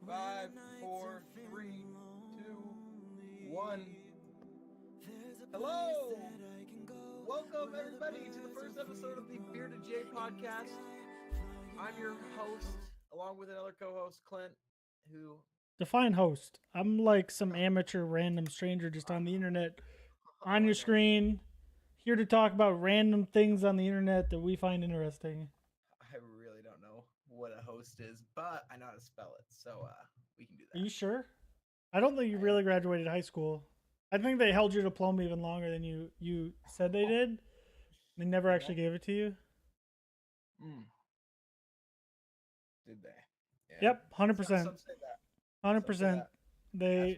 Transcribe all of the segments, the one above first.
5, 4, 3, 2, 1. Hello! Welcome, everybody, to the first episode of the BeardedJay podcast. I'm your host, along with another co-host, Clint, who... Define host. I'm like some amateur random stranger just on the internet, on your screen, here to talk about random things on the internet that we find interesting. I really don't know what a host is, but I know how to spell it, so we can do that. Are you sure? I don't think you really graduated high school. I think they held your diploma even longer than you said they did. They never actually gave it to you. Did they? Yeah. Yep, 100%. Some say that. 100%. They.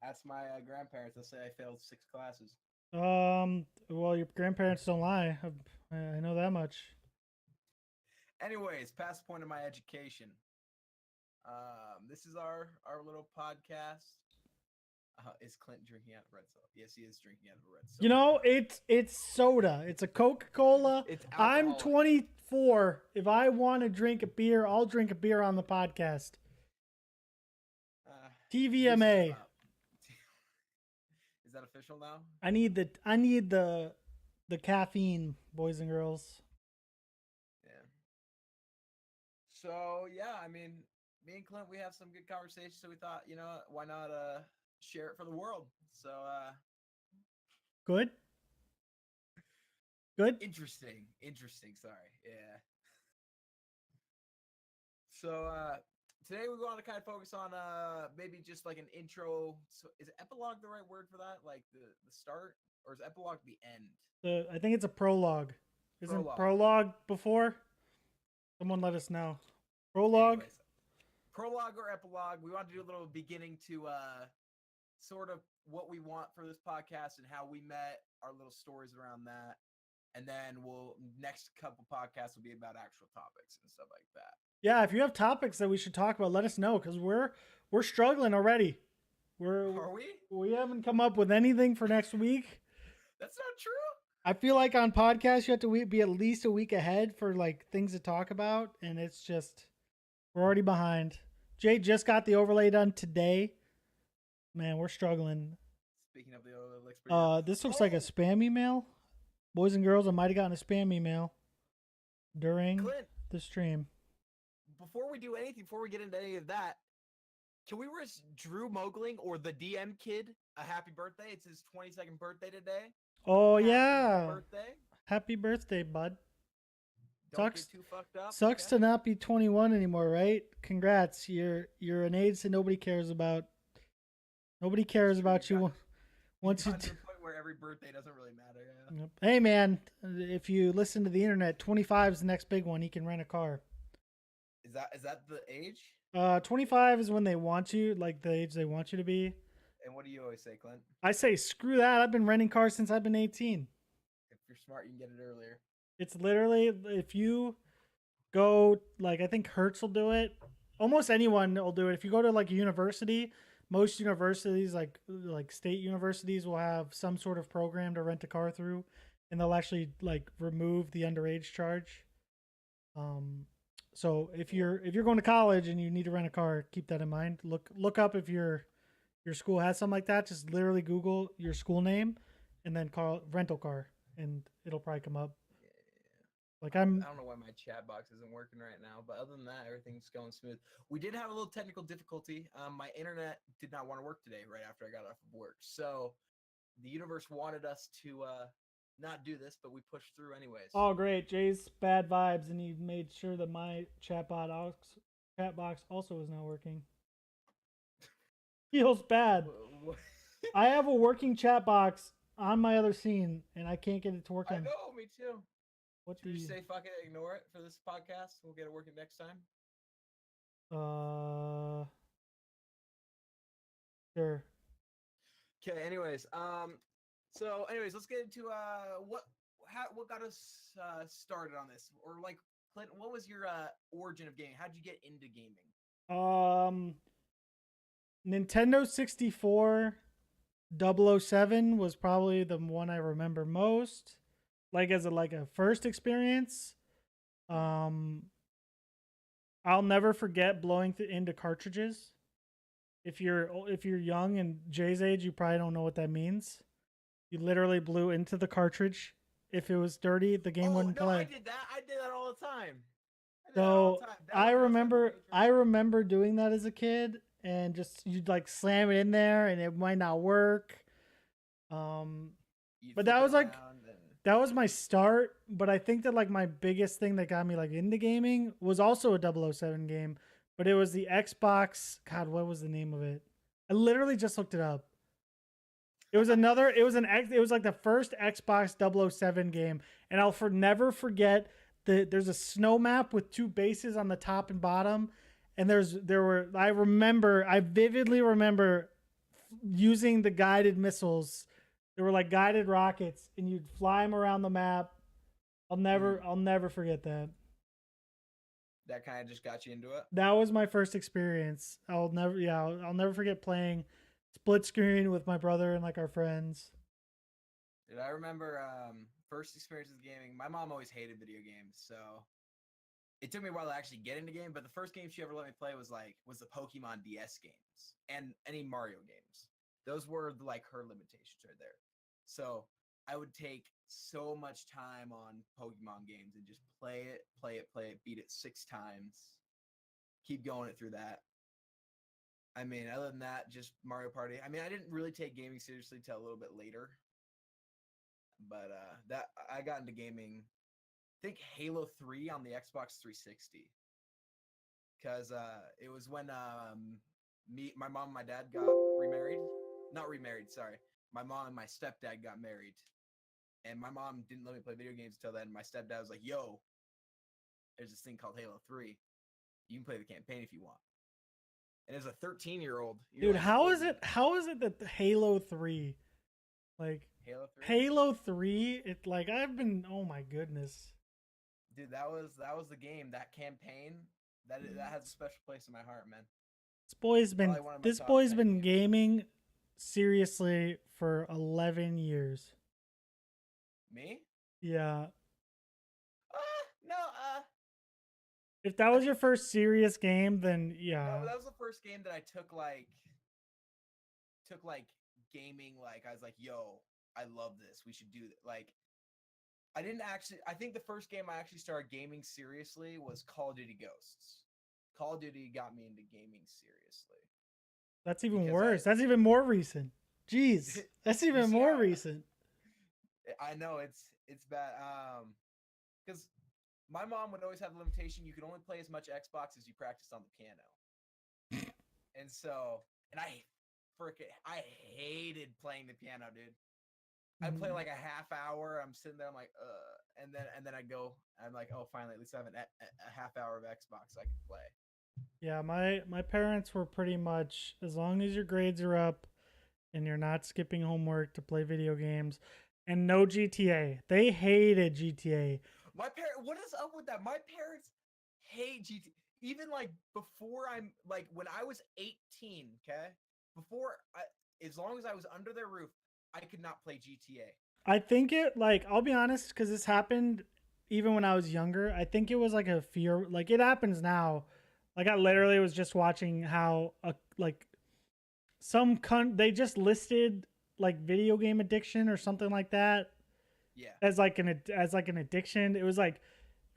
Ask my grandparents. They'll say I failed 6 classes. Well, your grandparents don't lie. I know that much. Anyways, past the point of my education. This is our little podcast. Is Clint drinking out of red soda? Yes, he is drinking out of a red soda. You know, it's soda. It's a Coca-Cola. I'm 24. If I want to drink a beer, I'll drink a beer on the podcast. TVMA. Is that official now? I need the caffeine, boys and girls. Yeah. So yeah, I mean, me and Clint, we have some good conversations. So we thought, you know, why not share it for the world? So good. Interesting. Sorry. Yeah. So today we want to kind of focus on maybe just like an intro. So is epilogue the right word for that? Like the start, or is epilogue the end? I think it's a prologue. Isn't prologue before? Someone let us know. Prologue. Anyways, prologue or epilogue. We want to do a little beginning to sort of what we want for this podcast and how we met, our little stories around that. And then next couple podcasts will be about actual topics and stuff like that. Yeah, if you have topics that we should talk about, let us know, because we're struggling already. Are we? We haven't come up with anything for next week. That's not true. I feel like on podcasts you have to be at least a week ahead for like things to talk about, and it's just we're already behind. Jay just got the overlay done today. Man, we're struggling. Speaking of the overlay, this looks like a spam email. Boys and girls, I might have gotten a spam email during the stream. Before we do anything, before we get into any of that, can we wish Drew Mogling, or the DM kid, a happy birthday? It's his 22nd birthday today. Oh, happy birthday. Happy birthday, bud. Don't get too fucked up. Sucks to not be 21 anymore, right? Congrats. You're an age that nobody cares about. Nobody cares about you once you... to the point where every birthday doesn't really matter. Yeah. Yep. Hey, man, if you listen to the internet, 25 is the next big one. He can rent a car. Is that the age? 25 is when they want you, like the age they want you to be. And what do you always say, Clint? I say, screw that. I've been renting cars since I've been 18. If you're smart, you can get it earlier. It's literally, if you go, like, I think Hertz will do it. Almost anyone will do it. If you go to, like, a university, most universities, like state universities, will have some sort of program to rent a car through. And they'll actually, like, remove the underage charge. So if you're going to college and you need to rent a car, keep that in mind. Look up if your school has something like that. Just literally Google your school name and then call rental car, and it'll probably come up. Yeah. Like I don't know why my chat box isn't working right now, but other than that, everything's going smooth. We did have a little technical difficulty. My internet did not want to work today right after I got off of work. So the universe wanted us to not do this, but we pushed through anyways. Oh, great. Jay's bad vibes, and he made sure that my chat box also is not working. Feels bad. I have a working chat box on my other scene, and I can't get it to work. I know, me too. What do you say? Fuck it, ignore it for this podcast. We'll get it working next time. Sure. Okay. Anyways, let's get into what got us started on this, or like Clint, what was your origin of gaming? How'd you get into gaming? Nintendo 64 007 was probably the one I remember most, like as a first experience. I I'll never forget blowing into cartridges. If you're young and Jay's age, you probably don't know what that means. You literally blew into the cartridge. If it was dirty, the game wouldn't no, play. I did that. I did that all the time. I did that all So the time. That I was my remember age, I right? remember doing that as a kid, and just you'd like slam it in there, and it might not work. You'd But flip that it was like around and that was my start. But I think that like my biggest thing that got me like into gaming was also a 007 game, but it was the Xbox. God, what was the name of it? I literally just looked it up. It was another. It was an X. It was like the first Xbox 007 game, and I'll never forget there's a snow map with two bases on the top and bottom, and I vividly remember using the guided missiles. They were like guided rockets, and you'd fly them around the map. I'll never forget that. that kind of just got you into it. That was my first experience. I'll never forget playing split screen with my brother and like our friends. Dude, I remember first experience with gaming. My mom always hated video games, so it took me a while to actually get into game. But the first game she ever let me play was the Pokemon DS games and any Mario games. Those were like her limitations right there. So I would take so much time on Pokemon games and just play it, beat it 6 times, keep going it through that. I mean, other than that, just Mario Party. I mean, I didn't really take gaming seriously till a little bit later. But that I got into gaming, I think Halo 3 on the Xbox 360. Because it was when my mom and my dad got remarried. Not remarried, sorry. My mom and my stepdad got married. And my mom didn't let me play video games until then. My stepdad was like, yo, there's this thing called Halo 3. You can play the campaign if you want. And as a 13-year-old, Dude, like, how is it? How is it that the Halo 3, like Halo 3? Halo 3, it like I've been. Oh my goodness, Dude, that was the game. That campaign that has a special place in my heart, man. Probably one of my this top boy's 10 been games. gaming seriously for 11 years. Me? Yeah. No. If that I was think your first serious game, then no. yeah. That was the first game that I took gaming. Like I was like, yo, I love this. We should do that. Like I didn't actually. I think the first game I actually started gaming seriously was Call of Duty Ghosts. Call of Duty got me into gaming seriously That's even because worse. That's even more recent. Jeez, that's you even see more how recent. I know it's bad. Because my mom would always have the limitation you could only play as much Xbox as you practiced on the piano. And so, and I hated playing the piano, dude. I play like a half hour. I'm sitting there. I'm like, and then I'm like, oh, finally, at least I have a half hour of Xbox I can play. Yeah, my parents were pretty much as long as your grades are up and you're not skipping homework to play video games and no GTA. They hated GTA. What is up with that? My parents hate GTA. Even like before when I was 18, okay? As long as I was under their roof, I could not play GTA. I think it like I'll be honest cuz this happened even when I was younger. I think it was like a fear like it happens now. Like I literally was just watching how like they just listed like video game addiction or something like that Yeah. as like an addiction. It was like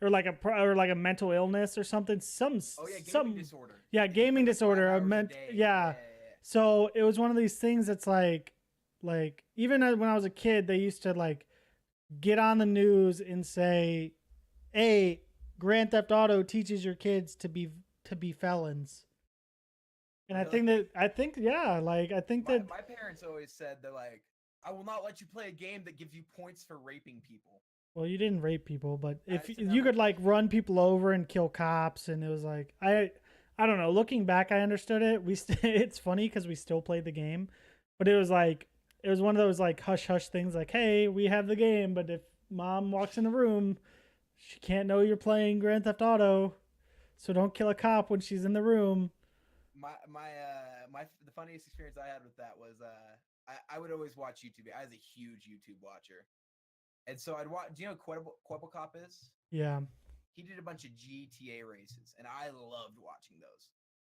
or like a mental illness or something. Oh yeah, gaming disorder. Yeah, That you gaming play, like, 5 disorder. I hours a meant day. yeah. So it was one of these things that's like even when I was a kid, they used to like get on the news and say, "Hey, Grand Theft Auto teaches your kids to be felons." And Really? I think yeah, like I think that My parents always said they're like, I will not let you play a game that gives you points for raping people. well, you didn't rape people, but if It's you another could like thing. run people over and kill cops, and it was like I don't know. Looking back, I understood it. It's funny because we still played the game, but it was like it was one of those like hush hush things. Like, hey, we have the game, but if mom walks in the room, she can't know you're playing Grand Theft Auto, so don't kill a cop when she's in the room. The funniest experience I had with that was I would always watch YouTube. I was a huge YouTube watcher, and so I'd watch. Do you know what Quebble Cop is? Yeah, he did a bunch of GTA races, and I loved watching those.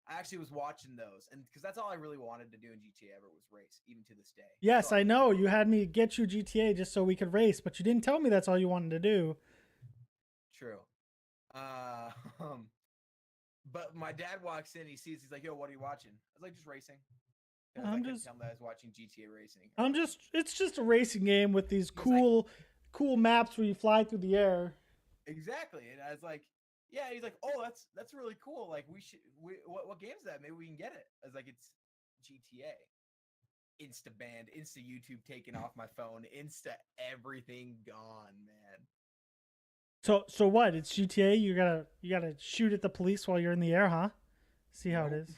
I actually was watching those, and because that's all I really wanted to do in GTA ever was race, even to this day. Yes, I know. You had me get you GTA just so we could race, but you didn't tell me that's all you wanted to do. True. But my dad walks in, he's like, "Yo, what are you watching?" I was like, "Just racing." I couldn't tell him that I was watching GTA racing. It's just a racing game with these cool maps where you fly through the air. Exactly, and I was like, "Yeah." He's like, "Oh, that's really cool. Like, what game is that? Maybe we can get it." I was like, "It's GTA." Insta banned, Insta YouTube taken off my phone, Insta everything gone, man. So what? It's GTA. You gotta shoot at the police while you're in the air, huh? See how it is.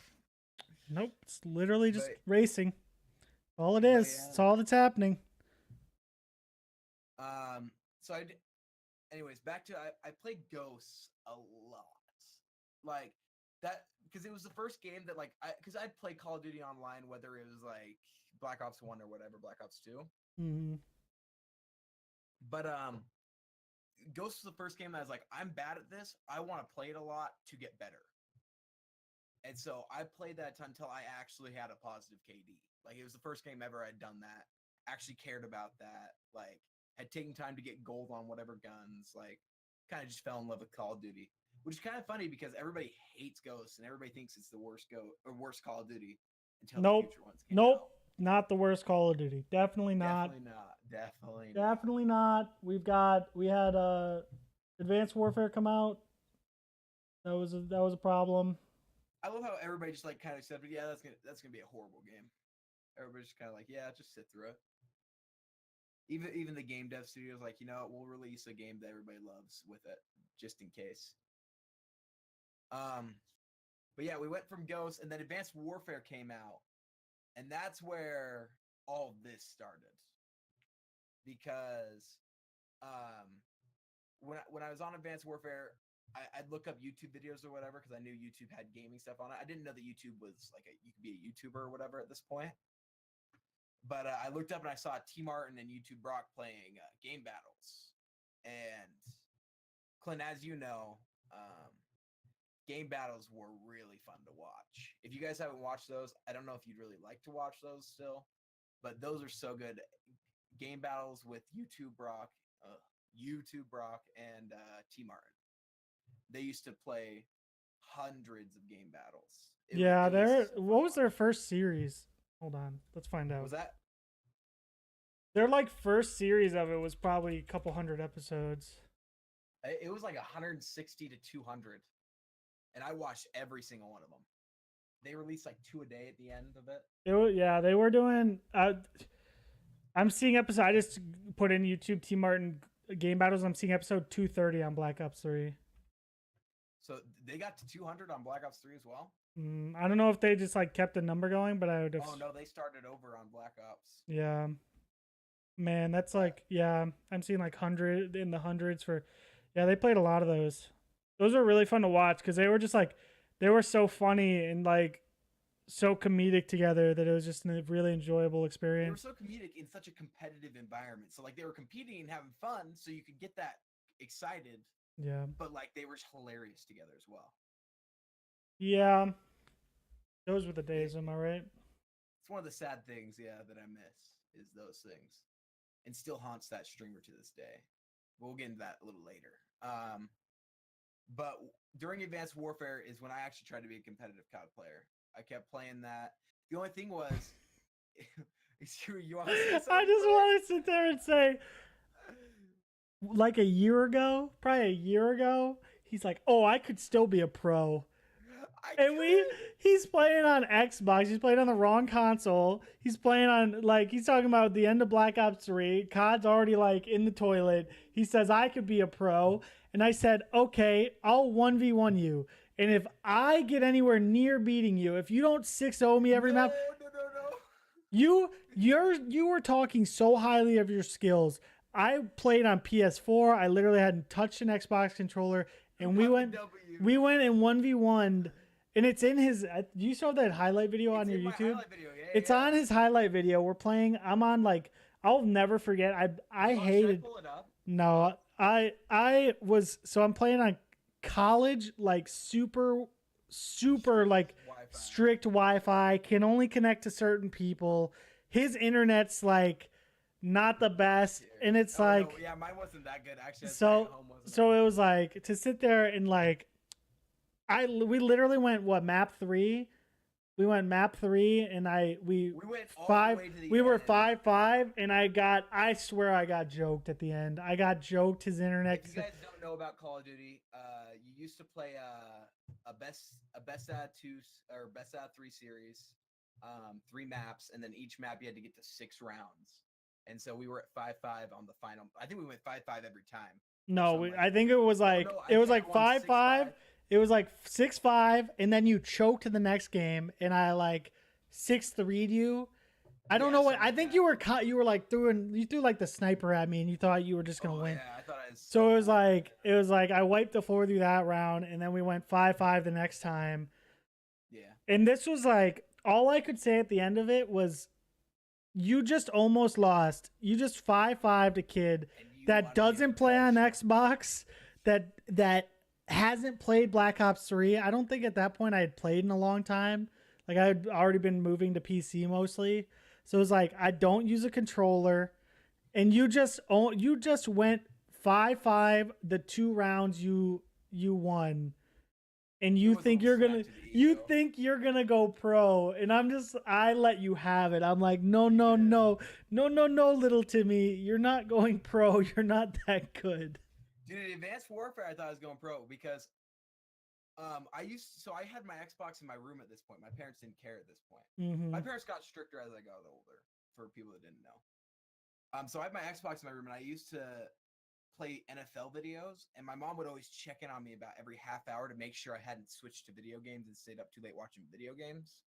Nope. It's literally just racing. All it is. Yeah. It's all that's happening. So anyways, back to I played Ghosts a lot, like that, because it was the first game that because I'd play Call of Duty online, whether it was like Black Ops 1 or whatever, Black Ops 2. Mm-hmm. But Ghosts was the first game that I was like, I'm bad at this. I want to play it a lot to get better. And so I played that until I actually had a positive KD. Like, it was the first game ever I'd done that. Actually cared about that. Like, had taken time to get gold on whatever guns. Like, kind of just fell in love with Call of Duty, which is kind of funny because everybody hates Ghosts and everybody thinks it's the worst Call of Duty until the future ones came out. Not the worst Call of Duty. Definitely not. Definitely not. We had Advanced Warfare come out. That was a problem. I love how everybody just like kind of accepted, yeah, that's gonna be a horrible game. Everybody's just kind of like, yeah, just sit through it. Even the game dev studios like, you know, we'll release a game that everybody loves with it, just in case. But yeah, we went from Ghost, and then Advanced Warfare came out, and that's where all this started. Because when I was on Advanced Warfare, I'd look up YouTube videos or whatever because I knew YouTube had gaming stuff on it. I didn't know that YouTube was like you could be a YouTuber or whatever at this point. But I looked up and I saw T Martin and YouTube Brock playing game battles. And Clint, as you know, game battles were really fun to watch. If you guys haven't watched those, I don't know if you'd really like to watch those still, but those are so good. Game battles with YouTube Brock and T Martin. They used to play hundreds of game battles. What was their first series? Hold on, let's find out. Was that their first series of it was probably a couple hundred episodes. It was like 160 to 200, and I watched every single one of them. They released like 2 a day at the end of it. They were doing. I'm seeing episode. I just put in YouTube T Martin game battles. I'm seeing episode 230 on Black Ops 3. So they got to 200 on Black Ops 3 as well? I don't know if they just kept the number going, but I would have... Oh, no, they started over on Black Ops. Yeah. Man, that's I'm seeing 100 in the hundreds for... Yeah, they played a lot of those. Those are really fun to watch because they were just they were so funny and so comedic together that it was just a really enjoyable experience. They were so comedic in such a competitive environment. So they were competing and having fun so you could get that excited. Yeah. But they were hilarious together as well. Yeah. Those were the days, am I right? It's one of the sad things, that I miss is those things. And still haunts that streamer to this day. We'll get into that a little later. But during Advanced Warfare is when I actually tried to be a competitive COD player. I kept playing that. The only thing was you want to say something? I just want to sit there and say a year ago, probably a year ago, he's like, "Oh, I could still be a pro." He's playing on Xbox. He's playing on the wrong console. He's playing on he's talking about the end of Black Ops 3. COD's already in the toilet. He says I could be a pro, and I said, "Okay, I'll 1v1 you. And if I get anywhere near beating you, if you don't 6-0 me every map, you were talking so highly of your skills. I played on PS4. I literally hadn't touched an Xbox controller, and we went and 1v1'd. And it's in his. You saw that highlight video on your YouTube? It's on his highlight video. We're playing. I'm on I'll never forget. I hated. Should I pull it up? No, I was. So I'm playing on college, like super like Wi-Fi. strict Wi-Fi, can only connect to certain people. His internet's like not the best, and it's Oh, like no, yeah, mine wasn't that good actually. At so home wasn't that so good. it was like to sit there and like we literally went what map 3. We went map 3 and we We went all the five way to the we were end. 5-5 and I swear I got joked at the end. I got joked his internet. If you guys don't know about Call of Duty, you used to play a best out of 2 or best out of 3 series, 3 maps, and then each map you had to get to 6 rounds. And so we were at 5-5 on the final. I think we went 5-5 every time. No, I think it was like it was like 5-5. It was like 6-5, and then you choked to the next game, and I like 6-3'd you. I don't know what. I think you were caught. You were like you threw like the sniper at me, and you thought you were just gonna win. Yeah, I thought I was So it was like I wiped the floor through that round, and then we went 5-5 the next time. Yeah. And this was like all I could say at the end of it was, you just almost lost. You just 5-5'd a kid that doesn't play on Xbox, that hasn't played Black Ops 3. I don't think at that point I had played in a long time. Like I had already been moving to PC mostly. So it was like, I don't use a controller, and you just went 5-5 the 2 rounds you won, and you think you're gonna go pro, and I let you have it. I'm like, no, little Timmy, you're not going pro. You're not that good. Dude, Advanced Warfare, I thought I was going pro because I had my Xbox in my room at this point. My parents didn't care at this point. Mm-hmm. My parents got stricter as I got older, for people that didn't know. So I had my Xbox in my room, and I used to play NFL videos, and my mom would always check in on me about every half hour to make sure I hadn't switched to video games and stayed up too late watching video games.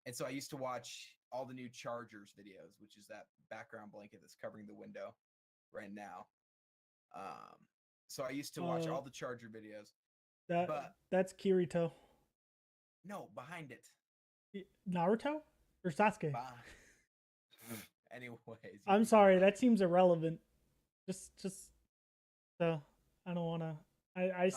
And so I used to watch all the new Chargers videos, which is that background blanket that's covering the window right now. So I used to watch all the Charger videos. That's Kirito. No, behind it. Naruto or Sasuke? Anyways. I'm sorry, that seems irrelevant. Just so I don't want to. I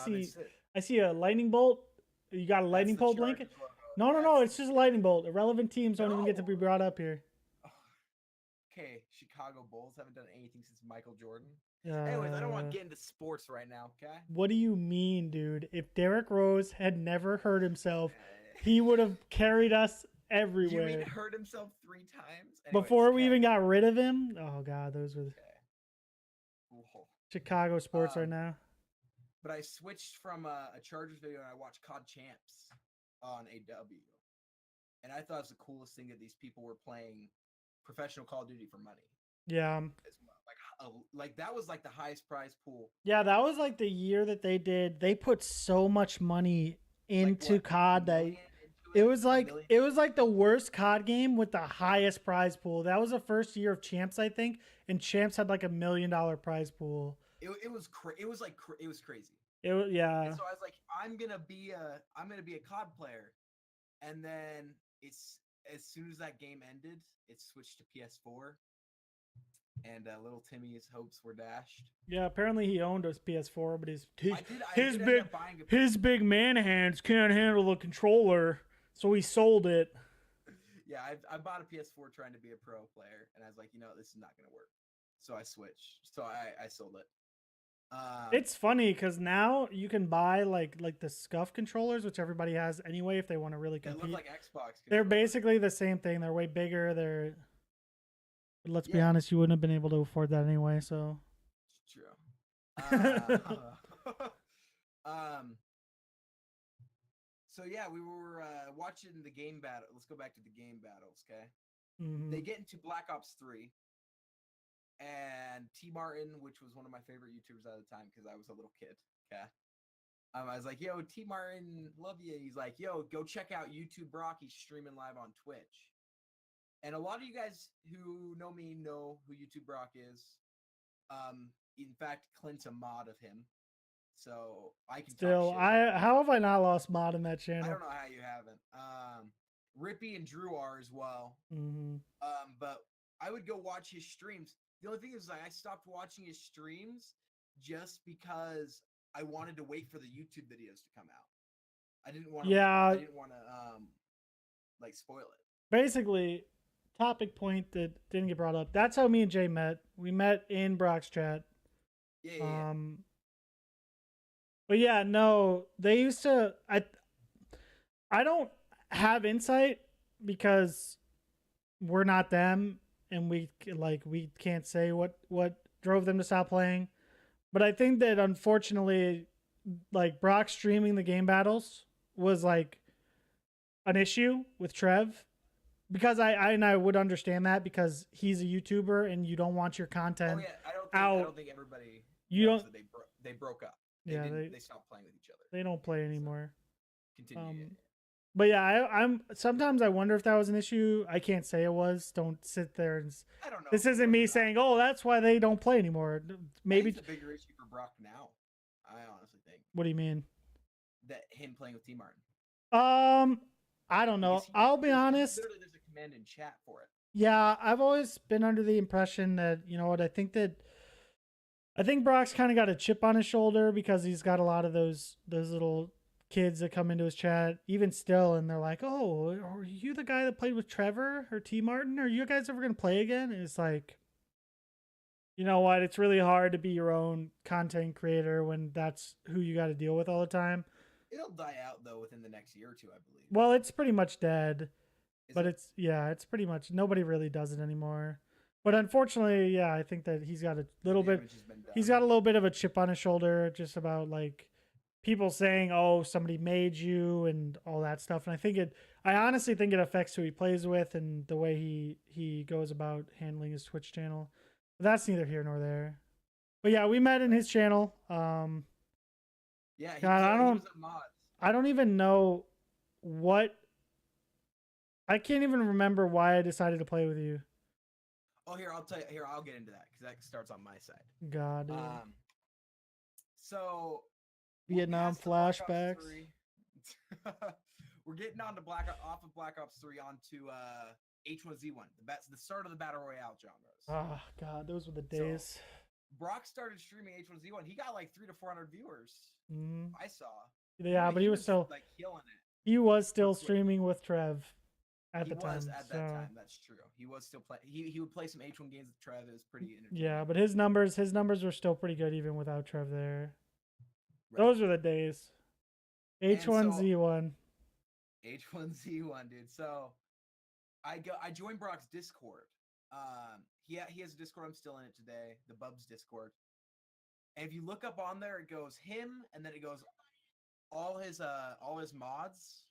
see a lightning bolt. You got a lightning bolt blanket? No. It's just a lightning bolt. Irrelevant teams don't even get to be brought up here. Okay, Chicago Bulls haven't done anything since Michael Jordan. Anyways, I don't want to get into sports right now, okay? What do you mean, dude? If Derrick Rose had never hurt himself, he would have carried us everywhere. You mean hurt himself 3 times? Anyways, before we even got rid of him? Oh, God, those were Chicago sports right now. But I switched from a Chargers video, and I watched COD Champs on AW. And I thought it was the coolest thing that these people were playing professional Call of Duty for money. Yeah. Like that was like the highest prize pool. Yeah, that was like the year that they put so much money into COD that it was like the worst COD game with the highest prize pool. That was the first year of Champs, I think, and Champs had like $1 million prize pool. It was crazy. It was crazy. It was, yeah. And so I was like, I'm gonna be a COD player, and then it's as soon as that game ended, it switched to PS4. And little Timmy's hopes were dashed. Yeah, apparently he owned a PS4, but his big man hands can't handle the controller, so he sold it. Yeah, I bought a PS4 trying to be a pro player, and I was like, this is not gonna work. So I switched. So I sold it. It's funny because now you can buy like the scuff controllers, which everybody has anyway if they want to really compete. They look like Xbox controllers. They're basically the same thing. They're way bigger. But let's be honest, you wouldn't have been able to afford that anyway, so. It's true. So yeah, we were watching the game battle. Let's go back to the game battles, okay? Mm-hmm. They get into Black Ops 3, and T Martin, which was one of my favorite YouTubers at the time because I was a little kid, okay? I was like, yo, T Martin, love you. He's like, yo, go check out YouTube Brock. He's streaming live on Twitch. And a lot of you guys who know me know who YouTube Brock is. In fact, Clint's a mod of him, so I can still. How have I not lost mod in that channel? I don't know how you haven't. Rippy and Drew are as well. Mm-hmm. But I would go watch his streams. The only thing is, I stopped watching his streams just because I wanted to wait for the YouTube videos to come out. I didn't want to. Yeah. I didn't want to like spoil it. Basically, topic point that didn't get brought up. That's how me and Jay met. We met in Brock's chat. Yeah. But yeah, no, they used to. I don't have insight because we're not them, and we can't say what drove them to stop playing. But I think that unfortunately, like Brock streaming the game battles was like an issue with Trev, because I would understand that because he's a YouTuber and you don't want your content. Oh yeah, I don't think everybody. You don't. That they broke up. They stopped playing with each other. They don't play anymore. So, continue. But yeah, I'm sometimes I wonder if that was an issue. I can't say it was. Don't sit there and. I don't know. This isn't me saying, "Oh, that's why they don't play anymore." Maybe it's a bigger issue for Brock now. I honestly think. What do you mean? That him playing with T Martin. I don't know. I'll be honest. Literally, there's a command in chat for it. Yeah, I've always been under the impression that, you know what, I think Brock's kind of got a chip on his shoulder because he's got a lot of those little kids that come into his chat even still, and they're like, "Oh, are you the guy that played with Trevor or T Martin? Are you guys ever going to play again?" And it's like, you know what? It's really hard to be your own content creator when that's who you got to deal with all the time. It'll die out though within the next year or two, I believe. Well, it's pretty much dead. It's pretty much nobody really does it anymore. But unfortunately, yeah, I think that he's got a little bit of a chip on his shoulder just about like people saying, "Oh, somebody made you," and all that stuff. And I honestly think it affects who he plays with and the way he goes about handling his Twitch channel. But that's neither here nor there. But yeah, we met in his channel. Yeah, I don't even know what. I can't even remember why I decided to play with you. Oh, here, I'll tell you. Here, I'll get into that because that starts on my side. God. So Vietnam flashbacks. We're getting on to off of Black Ops 3 onto H1Z1, the start of the battle royale genres. Oh God, those were the days. So, Brock started streaming H1Z1. He got like 300 to 400 viewers. Mm-hmm. I saw. Yeah, but he was still like killing it. He was still streaming with Trev at the time. At that time, that's true. He was still playing. He would play some H1 games with Trev. It was pretty entertaining. Yeah, but his numbers were still pretty good even without Trev there. Right. Those were the days. H1Z1. H1Z1, dude. So I joined Brock's Discord. He has a Discord. I'm still in it today. The Bubs Discord. And if you look up on there, it goes him, and then it goes all his mods,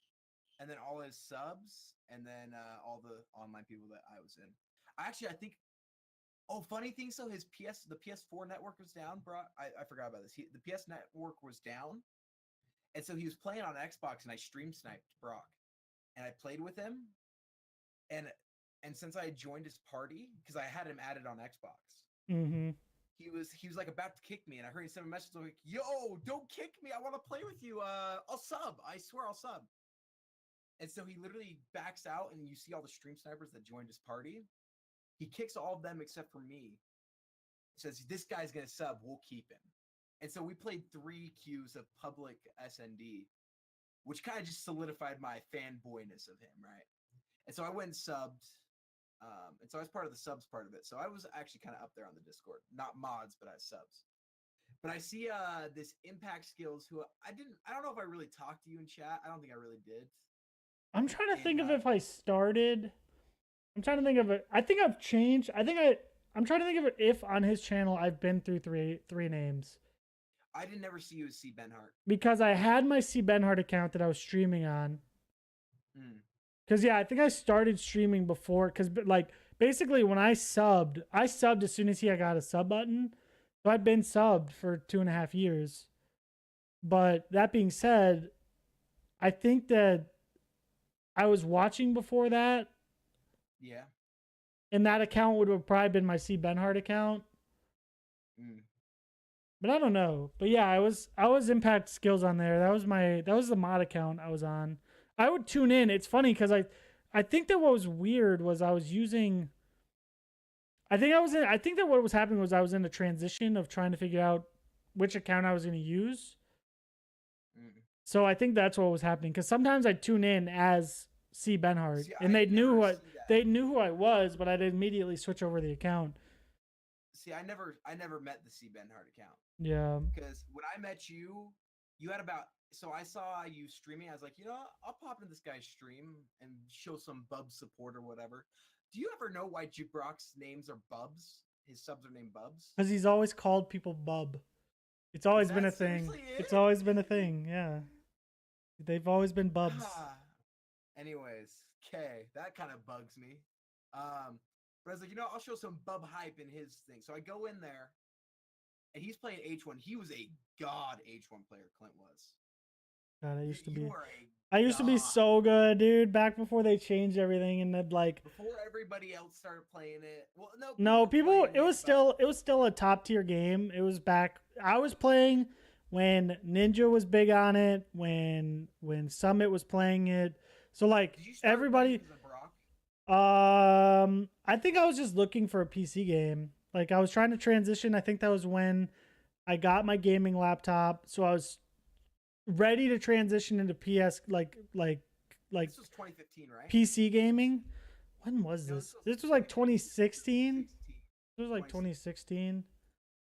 and then all his subs, and then all the online people that I was in. I think. Oh, funny thing. So the PS4 network was down, bro. I forgot about this. The PS network was down, and so he was playing on Xbox, and I stream sniped Brock, and I played with him, and since I had joined his party because I had him added on Xbox. Mm-hmm. He was like about to kick me, and I heard him send a message like, "Yo, don't kick me! I want to play with you. I'll sub. I swear I'll sub." And so he literally backs out, and you see all the stream snipers that joined his party. He kicks all of them except for me. He says, "This guy's gonna sub. We'll keep him." And so we played 3 queues of public SND, which kind of just solidified my fanboyness of him, right? And so I went and subbed. And so I was part of the subs part of it. So I was actually kind of up there on the Discord, not mods, but as subs. But I see this Impact Skills who I don't know if I really talked to you in chat. I don't think I really did. I'm trying to think of if I started. I'm trying to think of it. I think I've changed. I'm trying to think of it if on his channel I've been through three names. I didn't ever see you as C. Benhart. Because I had my C. Benhart account that I was streaming on. Because, yeah, I think I started streaming before. Because, like, basically when I subbed as soon as he got a sub button. So I'd been subbed for 2.5 years. But that being said, I think that I was watching before that. Yeah. And that account would have probably been my C. Benhart account. But I don't know. But yeah, I was Impact Skills on there. That was the mod account I was on. I would tune in. It's funny because I think that what was weird was I think that what was happening was I was in a transition of trying to figure out which account I was going to use. Mm. So I think that's what was happening, because sometimes I'd tune in as C. Benhart, See, and I never see that. they knew who I was, but I'd immediately switch over the account. See, I never met the C. Benhart account. Yeah. Because when I met you, you had about. So I saw you streaming. I was like, I'll pop into this guy's stream and show some Bub support or whatever. Do you ever know why Jukebrock's names are Bubs? His subs are named Bubs. Because he's always called people Bub. It's always been a thing. It's always been a thing. Yeah. They've always been Bubs. Anyways, okay, that kind of bugs me. But I was like, I'll show some Bub hype in his thing. So I go in there, and he's playing H1. He was a god H1 player. Clint was. God, I used to be. You were I used to be so good, dude. Back before they changed everything, and then like before everybody else started playing it. Well, no, people. It was still a top tier game. It was back. I was playing when Ninja was big on it. When Summit was playing it. So like everybody. I think I was just looking for a PC game. Like I was trying to transition. I think that was when I got my gaming laptop. So I was ready to transition into PS like this was 2015, right? PC gaming. When was this? This was like 2016. This was like 2016.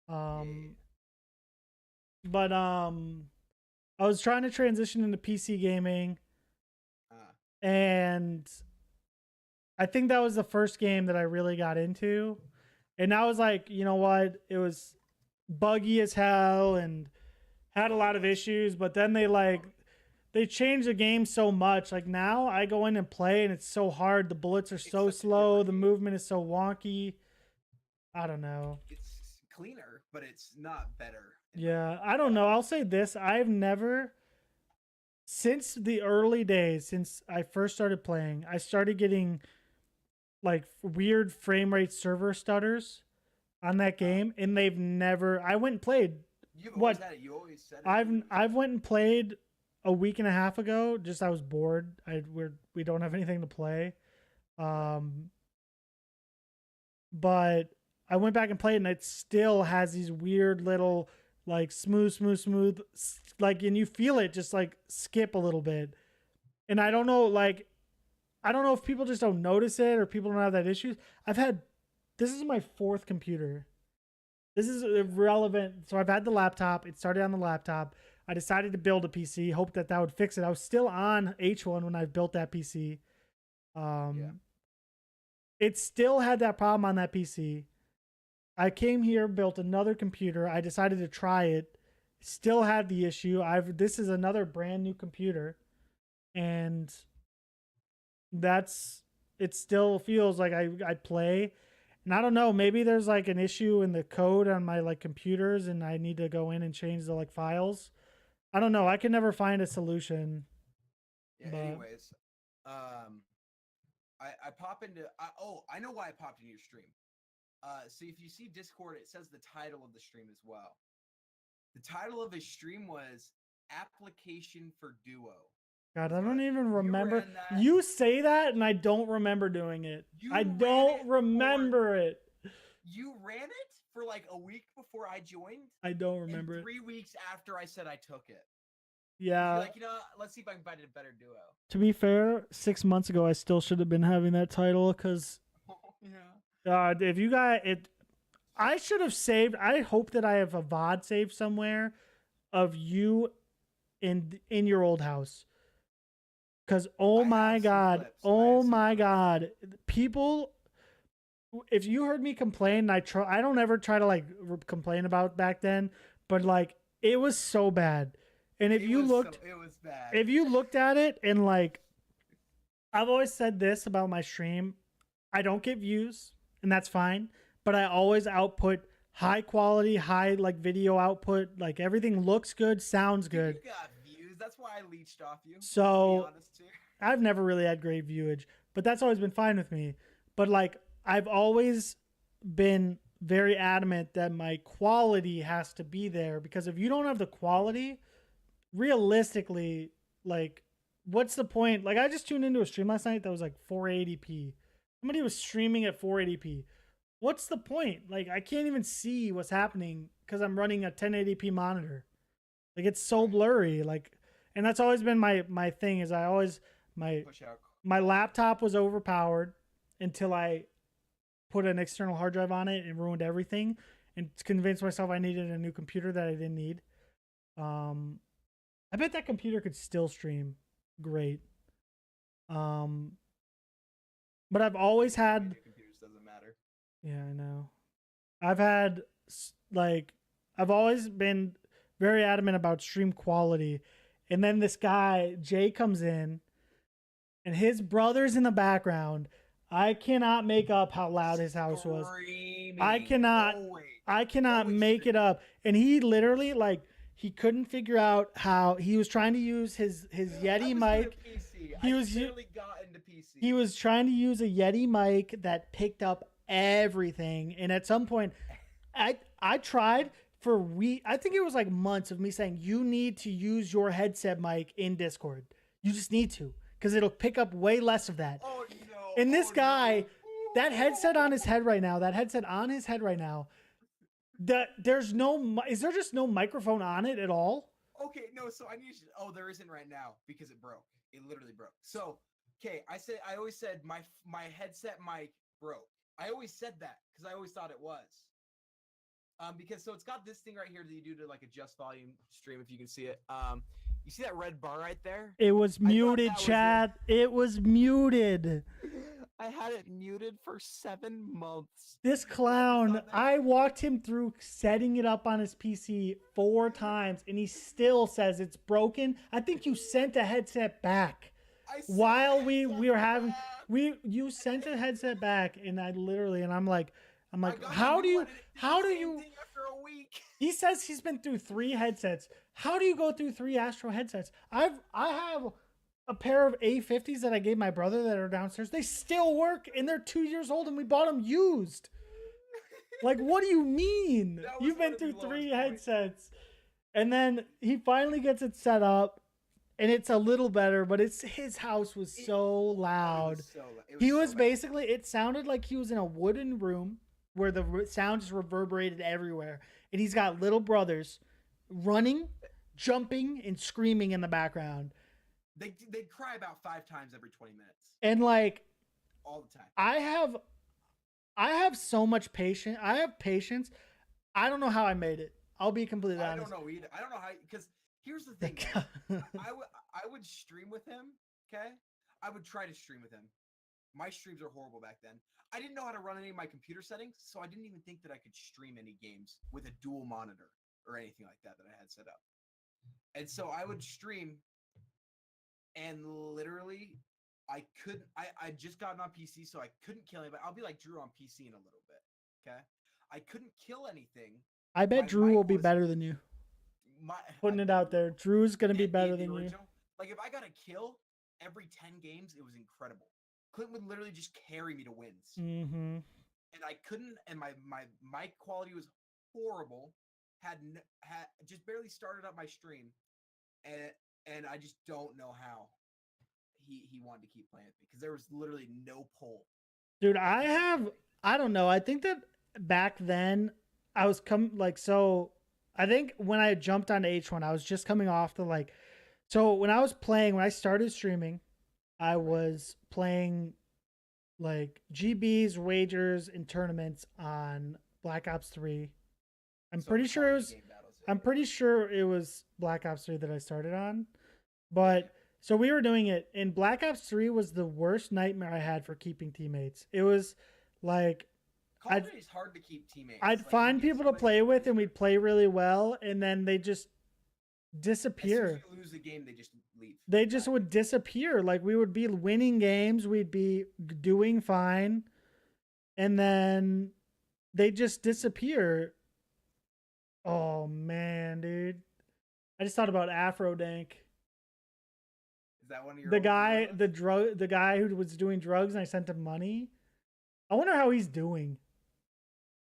But I was trying to transition into PC gaming, and I think that was the first game that I really got into. And I was like, you know what? It was buggy as hell and had a lot of issues, but then they changed the game so much. Like now I go in and play and it's so hard. The bullets are so slow. The movement is so wonky. I don't know. It's cleaner, but it's not better. Yeah, I don't know. I'll say this. I've never, since the early days, since I first started playing, I started getting like weird frame rate server stutters on that game, and they've never. I went and played. You've always had it. You always said it. I've went and played a week and a half ago. Just I was bored. We don't have anything to play, but I went back and played, and it still has these weird little like smooth, like, and you feel it just like skip a little bit, and I don't know if people just don't notice it or people don't have that issue. This is my fourth computer. This is irrelevant. So I've had the laptop. It started on the laptop. I decided to build a PC, hoped that would fix it. I was still on H1 when I built that PC. It still had that problem on that PC. I came here, built another computer. I decided to try it. Still had the issue. This is another brand new computer. And it still feels like I play. And I don't know, maybe there's like an issue in the code on my like computers and I need to go in and change the like files. I don't know. I can never find a solution. Yeah, but anyways, I pop into I know why I popped into your stream. So if you see Discord, it says the title of the stream as well. The title of his stream was Application for Duo. God, I don't even remember. You say that, and I don't remember doing it. I don't remember it. You ran it for like a week before I joined. I don't remember it. 3 weeks after I said I took it. Yeah. Like, let's see if I can find a better duo. To be fair, 6 months ago, I still should have been having that title because. If you got it, I should have saved. I hope that I have a VOD saved somewhere of you in your old house. Because, oh my God, people, if you heard me complain, I don't ever try to like complain about back then, but like it was so bad. And if you looked, it was bad. If you looked at it and like, I've always said this about my stream, I don't get views and that's fine, but I always output high quality, high like video output, like everything looks good, sounds good. You got views. That's why I leached off you. So I've never really had great viewage, but that's always been fine with me. But like, I've always been very adamant that my quality has to be there, because if you don't have the quality, realistically, like, what's the point? Like, I just tuned into a stream last night that was like 480p. Somebody was streaming at 480p. What's the point? Like, I can't even see what's happening because I'm running a 1080p monitor. Like it's so blurry. Like, and that's always been my thing. Is I always Push out. my laptop was overpowered until I put an external hard drive on it and ruined everything, and convinced myself I needed a new computer that I didn't need. I bet that computer could still stream great. But I've always had. Computers doesn't matter. Yeah, I know. I've had like I've always been very adamant about stream quality, and then this guy Jay comes in, and his brother's in the background. I cannot make up how loud his house was. I cannot. I cannot make it up. And he literally like he couldn't figure out how he was trying to use his Yeti mic. He was trying to use a Yeti mic that picked up everything. And at some point, I tried for I think it was like months of me saying you need to use your headset mic in Discord. You just need to, because it'll pick up way less of that. Oh no! And this guy, that headset on his head right now, there's no, is there just no microphone on it at all? Okay, no, so I need you, there isn't right now because it broke. It literally broke. So, okay, I always said my headset mic broke. I always said that because I always thought it was. Because so it's got this thing right here that you do to like adjust volume stream, if you can see it. You see that red bar right there? It was muted, chat. It was muted. I had it muted for 7 months. This clown, I walked him through setting it up on his PC 4 times, and he still says it's broken. I think you sent a headset back while we were having. You sent a headset back, and I'm like, how do you? After a week. He says he's been through 3 headsets. How do you go through 3 Astro headsets? I have a pair of A50s that I gave my brother that are downstairs. They still work, and they're 2 years old, and we bought them used. Like, what do you mean? You've been through 3 headsets. And then he finally gets it set up, and it's a little better, but his house was so loud. It sounded like he was in a wooden room where the sound just reverberated everywhere. And he's got little brothers running, jumping, and screaming in the background. They'd cry about 5 times every 20 minutes. And like all the time. I have so much patience. I have patience. I don't know how I made it. I'll be completely honest. I don't know either. I don't know how, because here's the thing. I would stream with him, okay? I would try to stream with him. My streams are horrible back then. I didn't know how to run any of my computer settings, so I didn't even think that I could stream any games with a dual monitor or anything like that I had set up. And so I would stream, and literally I just gotten on PC, so I couldn't kill anybody. I'll be like Drew on PC in a little bit, okay? I couldn't kill anything. I bet Drew will be better than you. Putting it out there. Drew's going to be better than you. Like, if I got a kill every 10 games, it was incredible. Clint would literally just carry me to wins. Mm-hmm. And I couldn't, and my mic quality was horrible. Had just barely started up my stream. And I just don't know how he wanted to keep playing with me, because there was literally no pull. Dude, I don't know. I think that back then I was I think when I jumped onto H1, I was just coming off so when I started streaming, I was playing like GBs, wagers, and tournaments on Black Ops 3. I'm pretty sure it was Black Ops 3 that I started on. But so we were doing it, and Black Ops 3 was the worst nightmare I had for keeping teammates. It was like Call of Duty is hard to keep teammates. I'd find people to play with, and we'd play really well, and then they just disappear. As soon as you lose the game, they just leave. They just would disappear. Like, we would be winning games, we'd be doing fine, and then they just disappear. Oh man, dude! I just thought about Afrodank. Is that one of your the guy who was doing drugs, and I sent him money? I wonder how he's doing.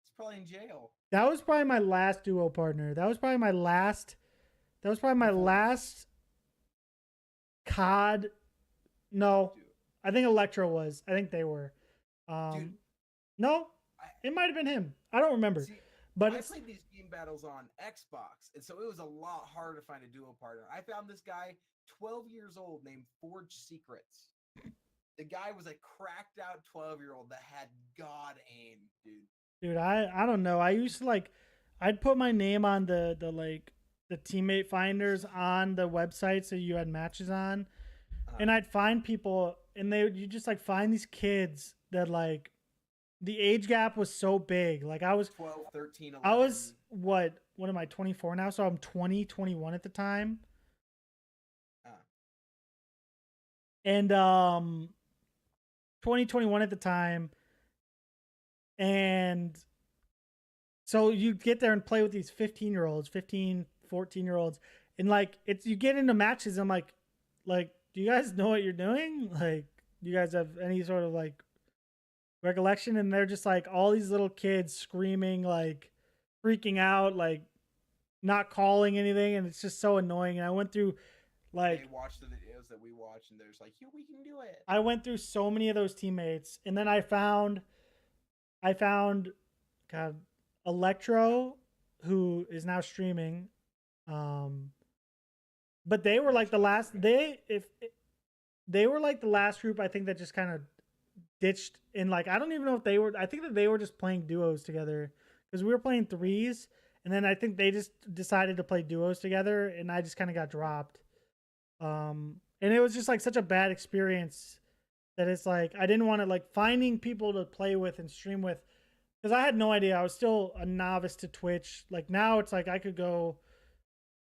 He's probably in jail. That was probably my last duo partner. That was probably my last COD. No, dude. I think Electro was. I think they were. No, it might have been him. I don't remember. But I it's played these game battles on Xbox, and so it was a lot harder to find a duo partner. I found this guy, 12 years old, named Forge Secrets. The guy was a cracked out 12-year-old that had god aim, dude, I don't know. I used to like I'd put my name on the like the teammate finders on the websites that you had matches on, and I'd find people and you just like find these kids that like the age gap was so big. Like 12, 13, 11. I was what am I 24 now? So I'm 20, 21 at the time. And 2021 at the time. And so you get there and play with these 15-year-olds, 15, 14-year-olds. And like it's you get into matches. I'm like, do you guys know what you're doing? Like, do you guys have any sort of like recollection? And they're just like all these little kids screaming, like freaking out, like not calling anything, and it's just so annoying. And I went through like they watched the videos that we watched, and they're just like, "Here, we can do it." I went through so many of those teammates, and then I found God Electro, who is now streaming. But they were like the last they were like the last group I think that just kind of ditched, and like I don't even know if they were, I think that they were just playing duos together because we were playing threes, and then I think they just decided to play duos together, and I just kind of got dropped. And it was just like such a bad experience that it's like I didn't want to like finding people to play with and stream with, because I had no idea. I was still a novice to Twitch. Like now it's like I could go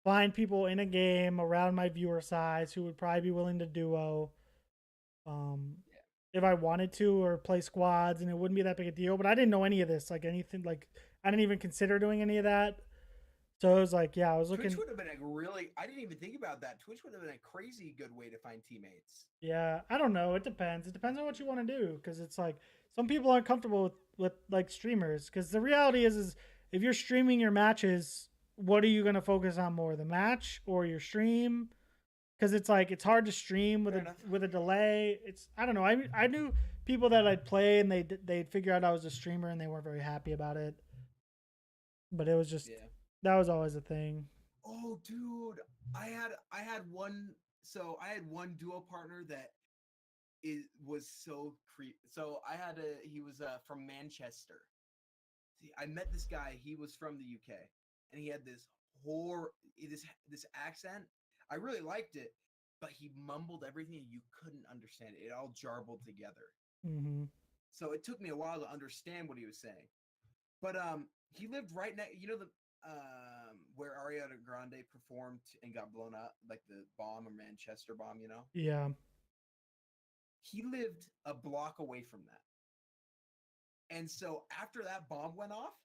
find people in a game around my viewer size who would probably be willing to duo if I wanted to, or play squads, and it wouldn't be that big a deal. But I didn't know any of this, like anything, like I didn't even consider doing any of that. So it was like, yeah, I was looking. Twitch would have been a really, I didn't even think about that. Twitch would have been a crazy good way to find teammates. Yeah, I don't know. It depends. It depends on what you want to do, because it's like some people aren't comfortable with like streamers. Because the reality is if you're streaming your matches, what are you going to focus on more, the match or your stream? Because it's like it's hard to stream with a delay. It's I don't know. I knew people that I'd play and they'd figure out I was a streamer and they weren't very happy about it. But it was just that was always a thing. Oh, dude, I had one. So I had one duo partner that was so So I had he was from Manchester. See, I met this guy. He was from the UK, and he had this accent. I really liked it, but he mumbled everything and you couldn't understand it. It all jarbled together. Mm-hmm. So it took me a while to understand what he was saying. But he lived right next. You know the where Ariana Grande performed and got blown up, like the bomb or Manchester bomb. You know. Yeah. He lived a block away from that. And so after that bomb went off,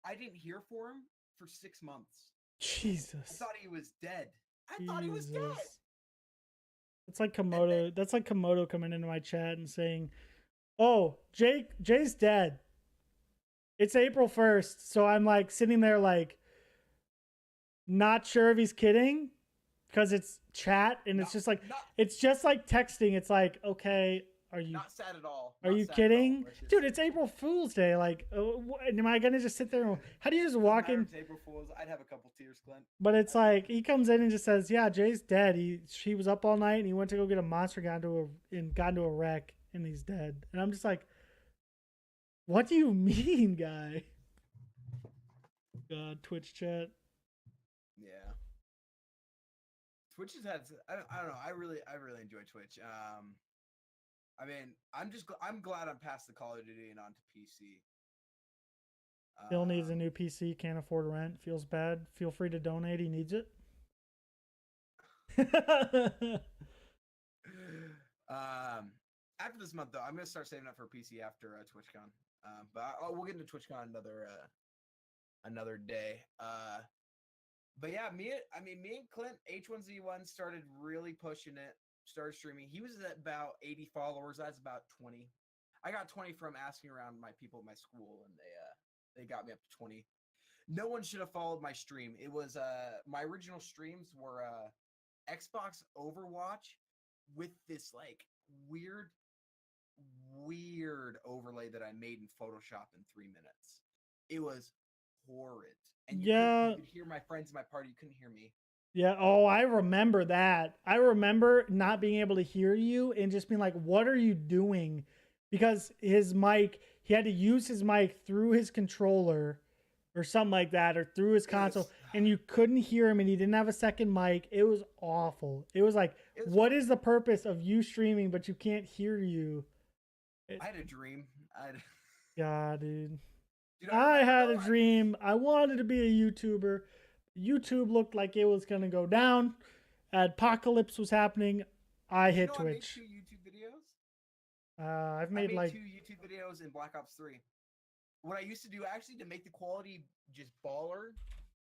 I didn't hear for him for 6 months. Jesus. I thought he was dead. I thought he was dead. It's like Komodo. That's like Komodo coming into my chat and saying, "Oh, Jay's dead. It's April 1st." So I'm like sitting there like not sure if he's kidding, because it's chat and it's just like texting. It's like, okay, are you not sad at all? Are you kidding, dude? It's April Fool's Day. Like, am I gonna just sit there? And, how do you just walk in? April Fools. I'd have a couple tears, Clint. But it's like he comes in and just says, "Yeah, Jay's dead. He was up all night and he went to go get a monster, got into a wreck, and he's dead." And I'm just like, "What do you mean, guy?" God, Twitch chat. Yeah. Twitch has had. I don't know. I really enjoy Twitch. I mean, I'm glad I'm past the Call of Duty and onto PC. Bill needs a new PC, can't afford rent, feels bad. Feel free to donate, he needs it. After this month, though, I'm gonna start saving up for a PC after TwitchCon. But we'll get into TwitchCon another day. But yeah, me and Clint H1Z1 started really pushing it. Started streaming. He was at about 80 followers. That's about 20. I got 20 from asking around my people at my school, and they got me up to 20. No one should have followed my stream. It was my original streams were Xbox Overwatch with this like weird overlay that I made in Photoshop in 3 minutes. It was horrid. And Yeah. you could hear my friends in my party. You couldn't hear me. Yeah. Oh, I remember that. I remember not being able to hear you and just being like, what are you doing? Because his mic, he had to use his mic through his controller or something like that, or through his console, and you couldn't hear him, and he didn't have a second mic. It was awful. It was like, what is the purpose of you streaming, but you can't hear you? I had a dream. God, dude. I had a dream. I wanted to be a YouTuber. YouTube looked like it was gonna go down. Apocalypse was happening. I hit Twitch. I made 2 YouTube videos. I've made like 2 YouTube videos in Black Ops 3. What I used to do actually to make the quality just baller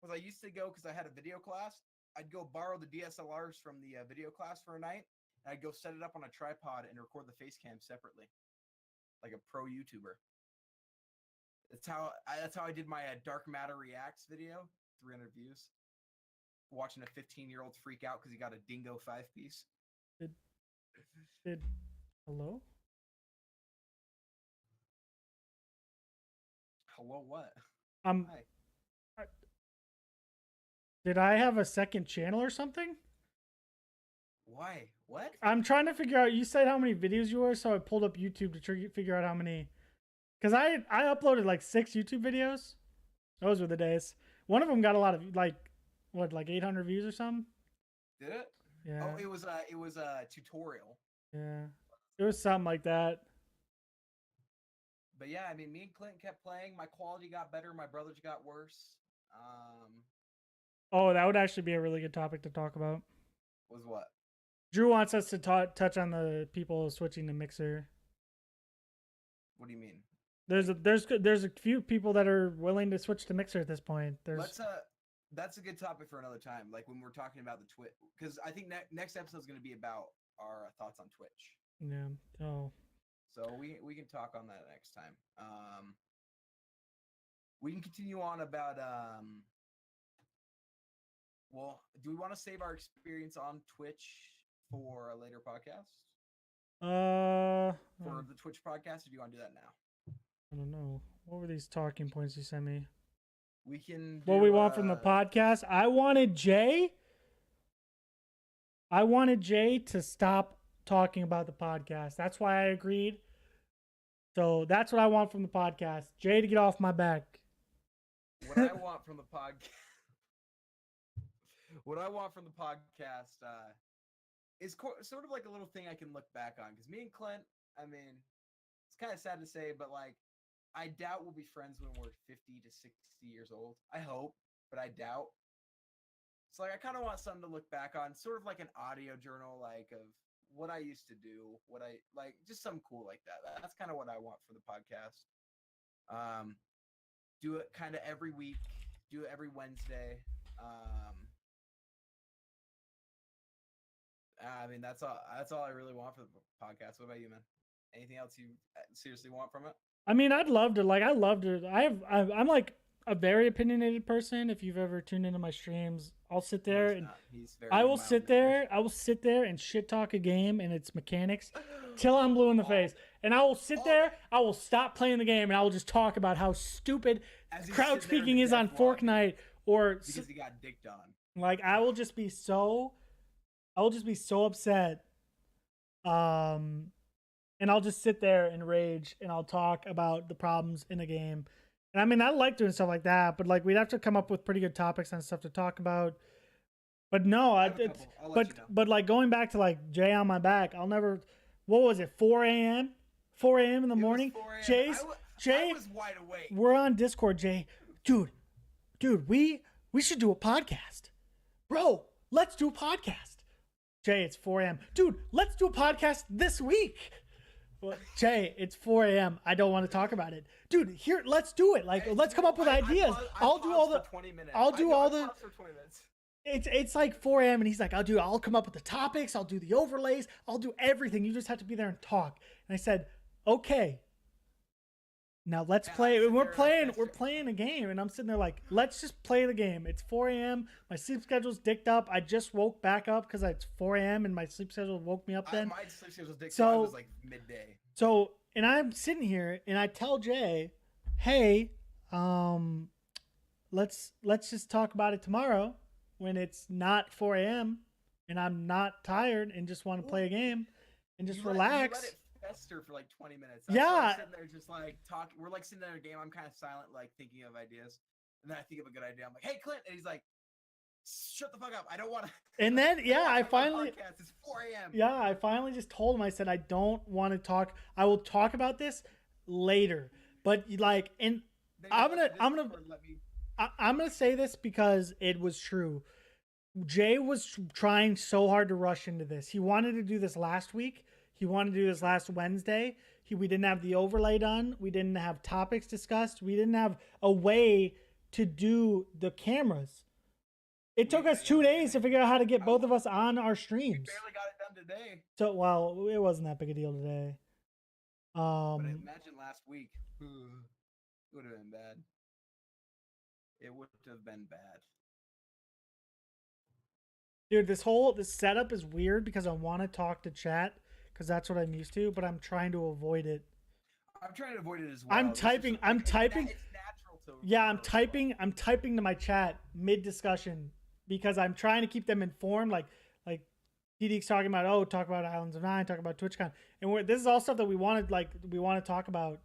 was I used to go, because I had a video class, I'd go borrow the DSLRs from the video class for a night, and I'd go set it up on a tripod and record the face cam separately, like a pro YouTuber. That's how I did my Dark Matter Reacts video, 300 views. Watching a 15-year-old freak out because he got a dingo 5-piece. Hello? Hello, what? Hi. Did I have a second channel or something? Why? What? I'm trying to figure out. You said how many videos you were, so I pulled up YouTube to figure out how many. Because I uploaded like 6 YouTube videos. Those were the days. One of them got a lot of like 800 views or something. Did it? Yeah. Oh, it was a tutorial. Yeah, it was something like that. But yeah, I mean, me and Clint kept playing. My quality got better. My brothers got worse. Oh, that would actually be a really good topic to talk about. Was what? Drew wants us to touch on the people switching to Mixer. What do you mean? There's a few people that are willing to switch to Mixer at this point. That's a good topic for another time. Like when we're talking about the Twitch, because I think next episode is going to be about our thoughts on Twitch. Yeah. Oh. So we can talk on that next time. We can continue on about well, do we want to save our experience on Twitch for a later podcast? For the Twitch podcast, or do you want to do that now? I don't know. What were these talking points you sent me? We can what we want from the podcast. I wanted Jay to stop talking about the podcast. That's why I agreed. So that's what I want from the podcast. Jay to get off my back. What I want from the podcast is sort of like a little thing I can look back on. Because me and Clint, I mean, it's kind of sad to say, but like, I doubt we'll be friends when we're 50 to 60 years old. I hope, but I doubt. So like, I kind of want something to look back on, sort of like an audio journal, like of what I used to do, what I like, just something cool like that. That's kind of what I want for the podcast. Do it kind of every week. Do it every Wednesday. I mean, that's all I really want for the podcast. What about you, man? Anything else you seriously want from it? I mean, I'm like a very opinionated person. If you've ever tuned into my streams, I'll sit there and I will sit there and shit talk a game and its mechanics till I'm blue in the face. And I will sit there, I will stop playing the game, and I will just talk about how stupid crowd speaking is on Fortnite, or because he got dicked on. Like, I will just be so upset. And I'll just sit there and rage, and I'll talk about the problems in the game. And I mean, I like doing stuff like that, but like, we'd have to come up with pretty good topics and stuff to talk about. But no, but like, going back to like Jay on my back, I'll never. What was it? 4 a.m. 4 a.m. in the morning. Jay, I was wide awake. We're on Discord, Jay. Dude, we should do a podcast, bro. Let's do a podcast. Jay, it's 4 a.m. Dude, let's do a podcast this week. Well, Jay, it's 4 a.m. I don't want to talk about it. Dude, here, let's do it. Like, let's come up with ideas. I'll do all the 20 minutes. I'll do all the for 20 minutes. It's like 4 a.m. and he's like, I'll come up with the topics, I'll do the overlays, I'll do everything. You just have to be there and talk. And I said, okay. Now let's play. We're playing a game, and I'm sitting there like, let's just play the game. It's 4 a.m. My sleep schedule's dicked up. I just woke back up because it's 4 a.m. and my sleep schedule woke me up then. My sleep schedule was dicked up. It was like midday. So, and I'm sitting here and I tell Jay, hey, let's just talk about it tomorrow when it's not 4 a.m. and I'm not tired and just want to play a game and just relax. You let it fester for like 20 minutes. Yeah. I'm sitting there just like talking. We're like sitting there in a game. I'm kind of silent, like thinking of ideas. And then I think of a good idea. I'm like, hey, Clint. And he's like, shut the fuck up. I don't want to. And then, yeah, I finally. It's 4 a.m. Yeah, I finally just told him, I said, I don't want to talk. I will talk about this later. But like, and I'm gonna say this because it was true. Jay was trying so hard to rush into this. He wanted to do this last week. He wanted to do this last Wednesday. We didn't have the overlay done. We didn't have topics discussed. We didn't have a way to do the cameras. It took us 2 days to figure out how to get both of us on our streams. We barely got it done today. So, well, it wasn't that big a deal today. But imagine last week. It would have been bad. It would have been bad. Dude, this setup is weird because I want to talk to chat because that's what I'm used to, but I'm trying to avoid it. I'm trying to avoid it as well. I'm typing. It's natural to. Yeah, I'm typing to my chat mid discussion because I'm trying to keep them informed. Like PD's talking about, talk about Islands of Nine, talk about TwitchCon, and this is all stuff that we want to talk about.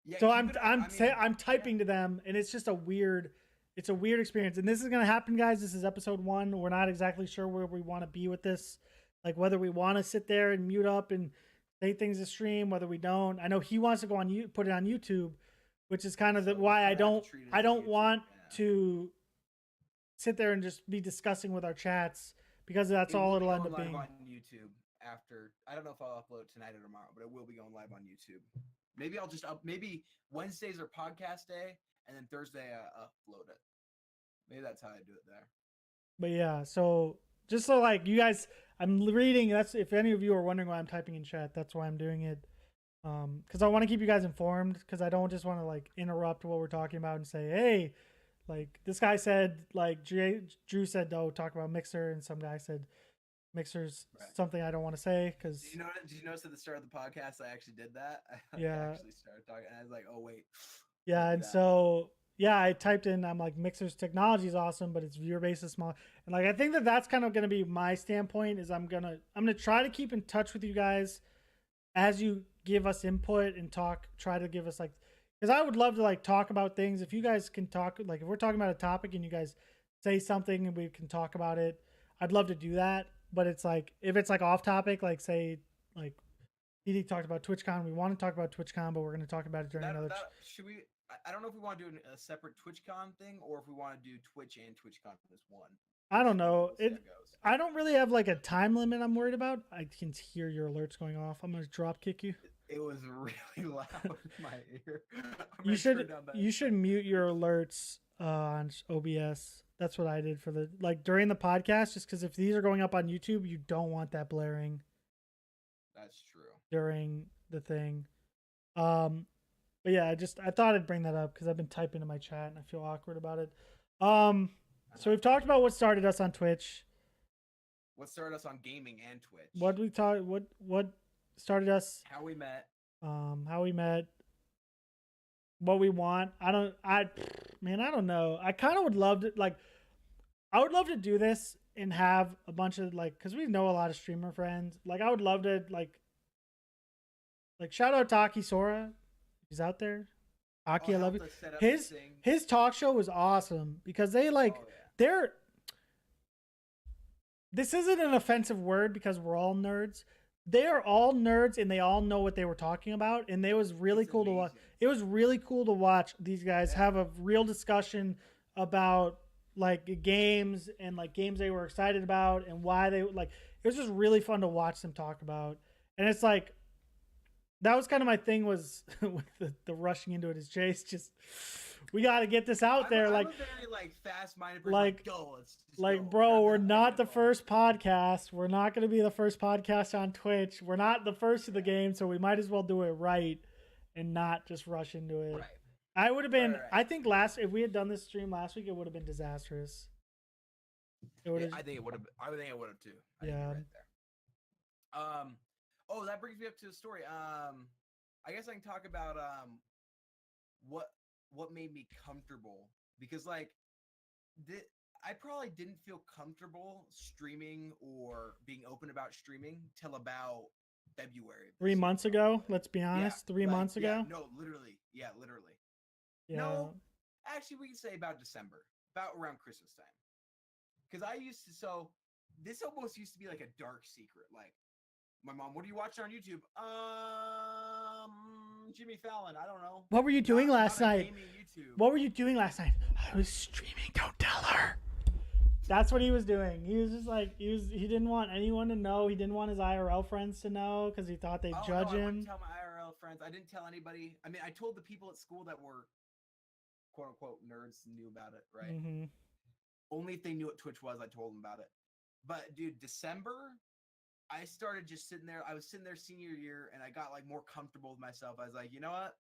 Yeah, so I'm typing to them, and it's just a weird experience. And this is gonna happen, guys. This is episode 1. We're not exactly sure where we want to be with this, like whether we want to sit there and mute up and say things to stream, whether we don't. I know he wants to go on put it on YouTube, which is kind of why I don't want to sit there and just be discussing with our chats because that's all it'll end up being. On YouTube after, I don't know if I'll upload tonight or tomorrow, but it will be going live on YouTube. Maybe I'll just maybe Wednesdays are podcast day, and then Thursday I upload it. Maybe that's how I do it there. But yeah, so just so like you guys, I'm reading. That's if any of you are wondering why I'm typing in chat, that's why I'm doing it. Because I want to keep you guys informed. Because I don't just want to like interrupt what we're talking about and say, hey, like this guy said, like Drew said, talk about Mixer, and some guy said Mixer's something I don't want to say. Because did you notice at the start of the podcast I actually did that? Yeah. I actually started talking, and I was like, oh wait. Yeah, and so. Yeah, I typed in, I'm like, Mixer's technology is awesome, but its viewer base is small. And like, I think that's kind of going to be my standpoint is I'm going to try to keep in touch with you guys as you give us input and try to give us like, because I would love to like talk about things. If you guys can talk, like if we're talking about a topic and you guys say something and we can talk about it, I'd love to do that. But it's like, if it's like off topic, like say, like PD talked about TwitchCon, we want to talk about TwitchCon, but we're going to talk about it during another. Should we? I don't know if we want to do a separate TwitchCon thing or if we want to do Twitch and TwitchCon as one. I don't know. I don't really have like a time limit I'm worried about. I can hear your alerts going off. I'm going to drop kick you. It was really loud in my ear. You should mute your alerts on OBS. That's what I did for during the podcast, just because if these are going up on YouTube, you don't want that blaring. That's true. During the thing. But yeah, I thought I'd bring that up because I've been typing in my chat and I feel awkward about it. So we've talked about what started us on Twitch. What started us on gaming and Twitch? What started us? How we met. How we met. What we want. I don't know. I kind of would love to I would love to do this and have a bunch of because we know a lot of streamer friends. Like I would love to shout out to Aki Sora. He's out there. Aki, I love you. His talk show was awesome because they're. This isn't an offensive word because we're all nerds. They are all nerds and they all know what they were talking about, and it was really cool to watch. It was really cool to watch these guys have a real discussion about games and games they were excited about and why they It was just really fun to watch them talk about, and it's that was kind of my thing was with the rushing into it is Chase just we got to get this out there. I'm a very fast-minded person. Go. Bro, we're not the first podcast. We're not going to be the first podcast on Twitch. We're not the first of the game, so we might as well do it right and not just rush into it. Right. I would have been. Right. I think if we had done this stream last week, it would have been disastrous. I think it would have. I think it would have too. Yeah. Right there. Oh, that brings me up to the story. I guess I can talk about what made me comfortable because like I probably didn't feel comfortable streaming or being open about streaming till about February. 3 months ago. Let's be Yeah, honest. 3 months ago. no, literally, yeah, literally. Yeah. No, actually, we can say about December, about around Christmas time. Because I used to, so this almost used to be like a dark secret. Like, my mom, what are you watching on YouTube? Jimmy Fallon. I don't know. What were you doing last night? YouTube. What were you doing last night? I was streaming. Don't tell her. That's what he was doing. He was just like he didn't want anyone to know. He didn't want his IRL friends to know because he thought they'd judge him. I wouldn't tell my IRL friends. I didn't tell anybody. I mean, I told the people at school that were quote unquote nerds knew about it, right? Mm-hmm. Only if they knew what Twitch was, I told them about it. But dude, December, I started just sitting there. I was sitting there senior year, and I got like more comfortable with myself. I was like, you know what?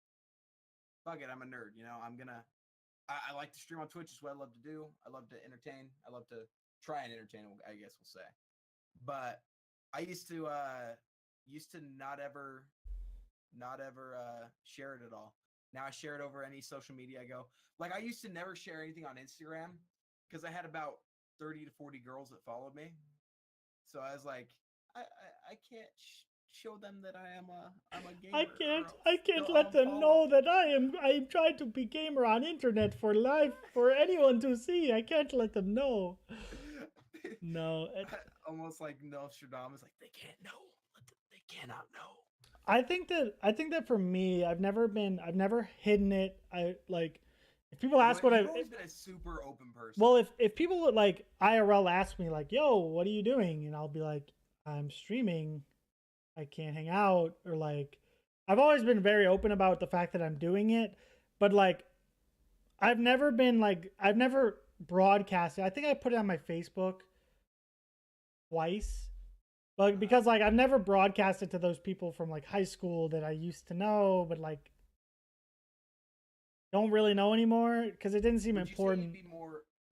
Fuck it, I'm a nerd. You know, I like to stream on Twitch. It's what I love to do. I love to entertain. I love to try and entertain, I guess we'll say. But I used to not ever share it at all. Now I share it over any social media I go. Like I used to never share anything on Instagram because I had about 30 to 40 girls that followed me. So I was like, I can't show them that I'm a gamer. I can't let them know that I'm trying to be gamer on internet for life for anyone to see. I can't let them know. No, almost like Nostradamus, like they can't know. They cannot know. I think that for me, I've never hidden it. I like if people ask what I've always been a super open person. Well, if people like IRL ask me like, "Yo, what are you doing?" and I'll be like, "I'm streaming. I can't hang out," or like I've always been very open about the fact that I'm doing it, but like I've never broadcasted. I think I put it on my Facebook twice. But because like I've never broadcasted to those people from like high school that I used to know, but like don't really know anymore because it didn't seem important.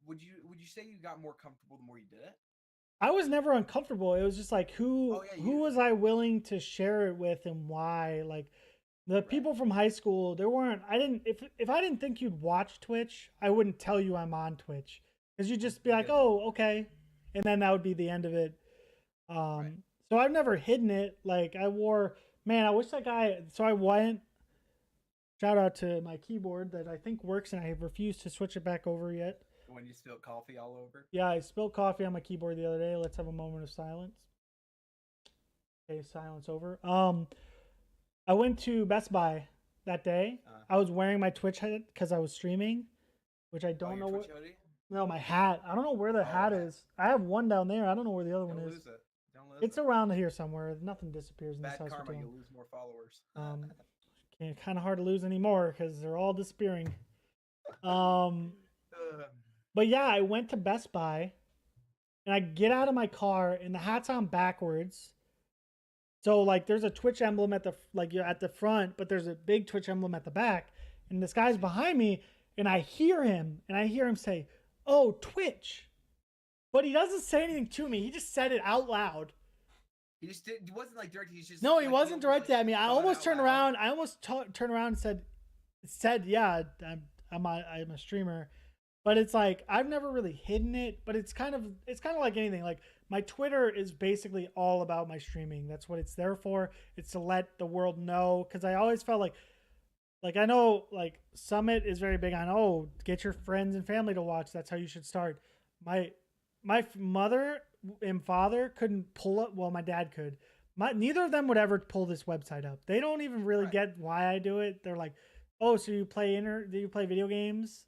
Would you say you got more comfortable the more you did it? I was never uncomfortable. It was just like who was I willing to share it with and why? Like the people from high school, if I didn't think you'd watch Twitch, I wouldn't tell you I'm on Twitch because you'd just be like, "Oh, okay," and then that would be the end of it. So I've never hidden it. Like I wish that guy. So I went. Shout out to my keyboard that I think works, and I have refused to switch it back over yet. When you spilled coffee all over? Yeah, I spilled coffee on my keyboard the other day. Let's have a moment of silence. Okay, silence over. I went to Best Buy that day. I was wearing my Twitch hat because I was streaming, which I don't know what. No, my hat. I don't know where the hat is. I have one down there. I don't know where the other one is. Lose it. Don't lose it's around here somewhere. Nothing disappears in this house. Bad karma. You'll lose more followers. Kind of hard to lose anymore because they're all disappearing. But yeah, I went to Best Buy, and I get out of my car, and the hat's on backwards. So like, there's a Twitch emblem you're at the front, but there's a big Twitch emblem at the back, and this guy's behind me, and I hear him say, "Oh, Twitch," but he doesn't say anything to me. He just said it out loud. He just did. He wasn't like direct. He's just no. He wasn't directed at me. I almost turned around. I almost turned around and said, "Yeah, I'm a streamer." But it's like I've never really hidden it. But it's kind of like anything. Like my Twitter is basically all about my streaming. That's what it's there for. It's to let the world know. Because I always felt like I know like Summit is very big on get your friends and family to watch. That's how you should start. My mother and father couldn't pull up. Well, my dad could. Neither of them would ever pull this website up. They don't even really get why I do it. They're like, "Oh, so do you play video games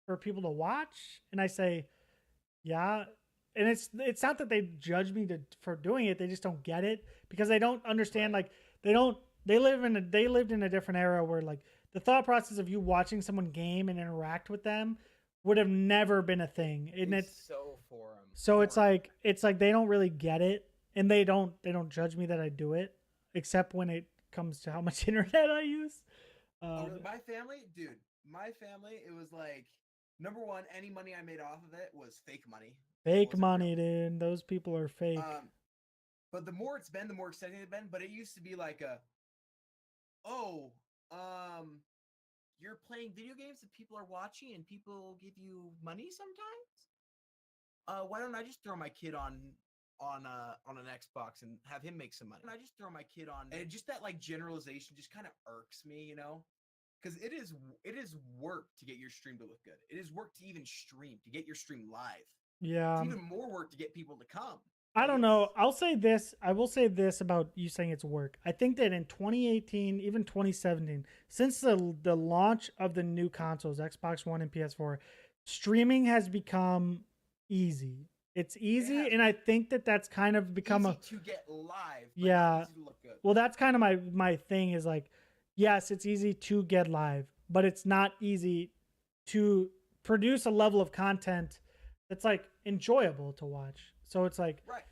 for people to watch?" And I say, "Yeah." And it's not that they judge me for doing it. They just don't get it because they don't understand. Like they lived in a different era where like the thought process of you watching someone game and interact with them would have never been a thing. And it's so foreign. So it's like they don't really get it, and they don't judge me that I do it, except when it comes to how much internet I use. My family, it was like number one, any money I made off of it was fake money. Fake money, dude. Those people are fake. But the more it's been, the more exciting it's been. But it used to be like you're playing video games that people are watching and people give you money sometimes. Why don't I just throw my kid on an Xbox and have him make some money? And I just throw my kid on, and just that like generalization just kind of irks me, you know, because it is work to get your stream to look good. It is work to even stream, to get your stream live. Yeah. It's even more work to get people to come. I don't know. I'll say this. I will say this about you saying it's work. I think that in 2018, even 2017, since the launch of the new consoles, Xbox One and PS4, streaming has become easy. It's easy, and I think that that's kind of become easy to get live. But yeah. Not easy to look good. Well, that's kind of my thing is like, yes, it's easy to get live, but it's not easy to produce a level of content that's like enjoyable to watch. So it's like, right.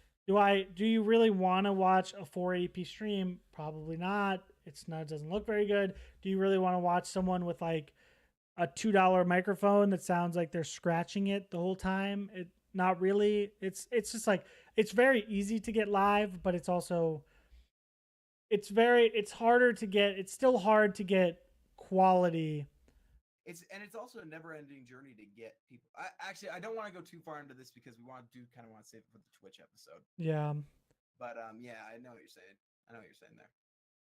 Do you really want to watch a 480p stream? Probably not. It doesn't look very good. Do you really want to watch someone with like a $2 microphone that sounds like they're scratching it the whole time? Not really. It's just like, it's very easy to get live, but it's also it's harder to get. It's still hard to get quality. It's also a never-ending journey to get people. I don't want to go too far into this because we want to save it for the Twitch episode. Yeah. But yeah, I know what you're saying. I know what you're saying there.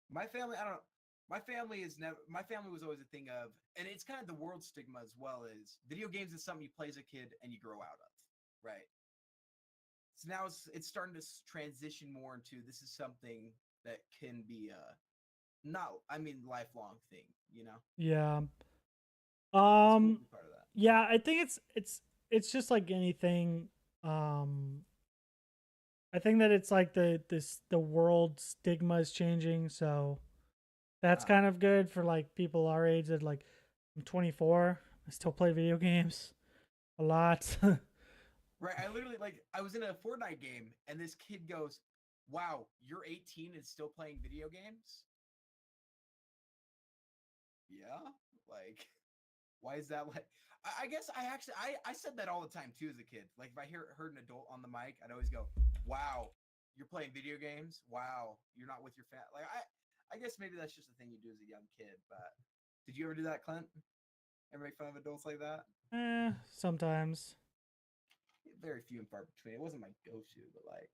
My family, I don't know. My family was always a thing of, and it's kind of the world stigma as well, is video games is something you play as a kid and you grow out of, right? So now it's starting to transition more into, this is something that can be lifelong thing, you know? Yeah. Cool part of that. Yeah, I think it's just like anything. I think that it's like the world stigma is changing, so that's kind of good for like people our age. That like, I'm 24, I still play video games a lot. Right, I was in a Fortnite game and this kid goes, "Wow, you're 18 and still playing video games?" Yeah, like, why is that? Like, I guess I said that all the time too as a kid. Like, if I heard an adult on the mic, I'd always go, "Wow, you're playing video games? Wow, you're not with your family." Like, I guess maybe that's just a thing you do as a young kid. But did you ever do that, Clint? Ever make fun of adults like that? Sometimes. Very few and far between. It wasn't my go-to, but like,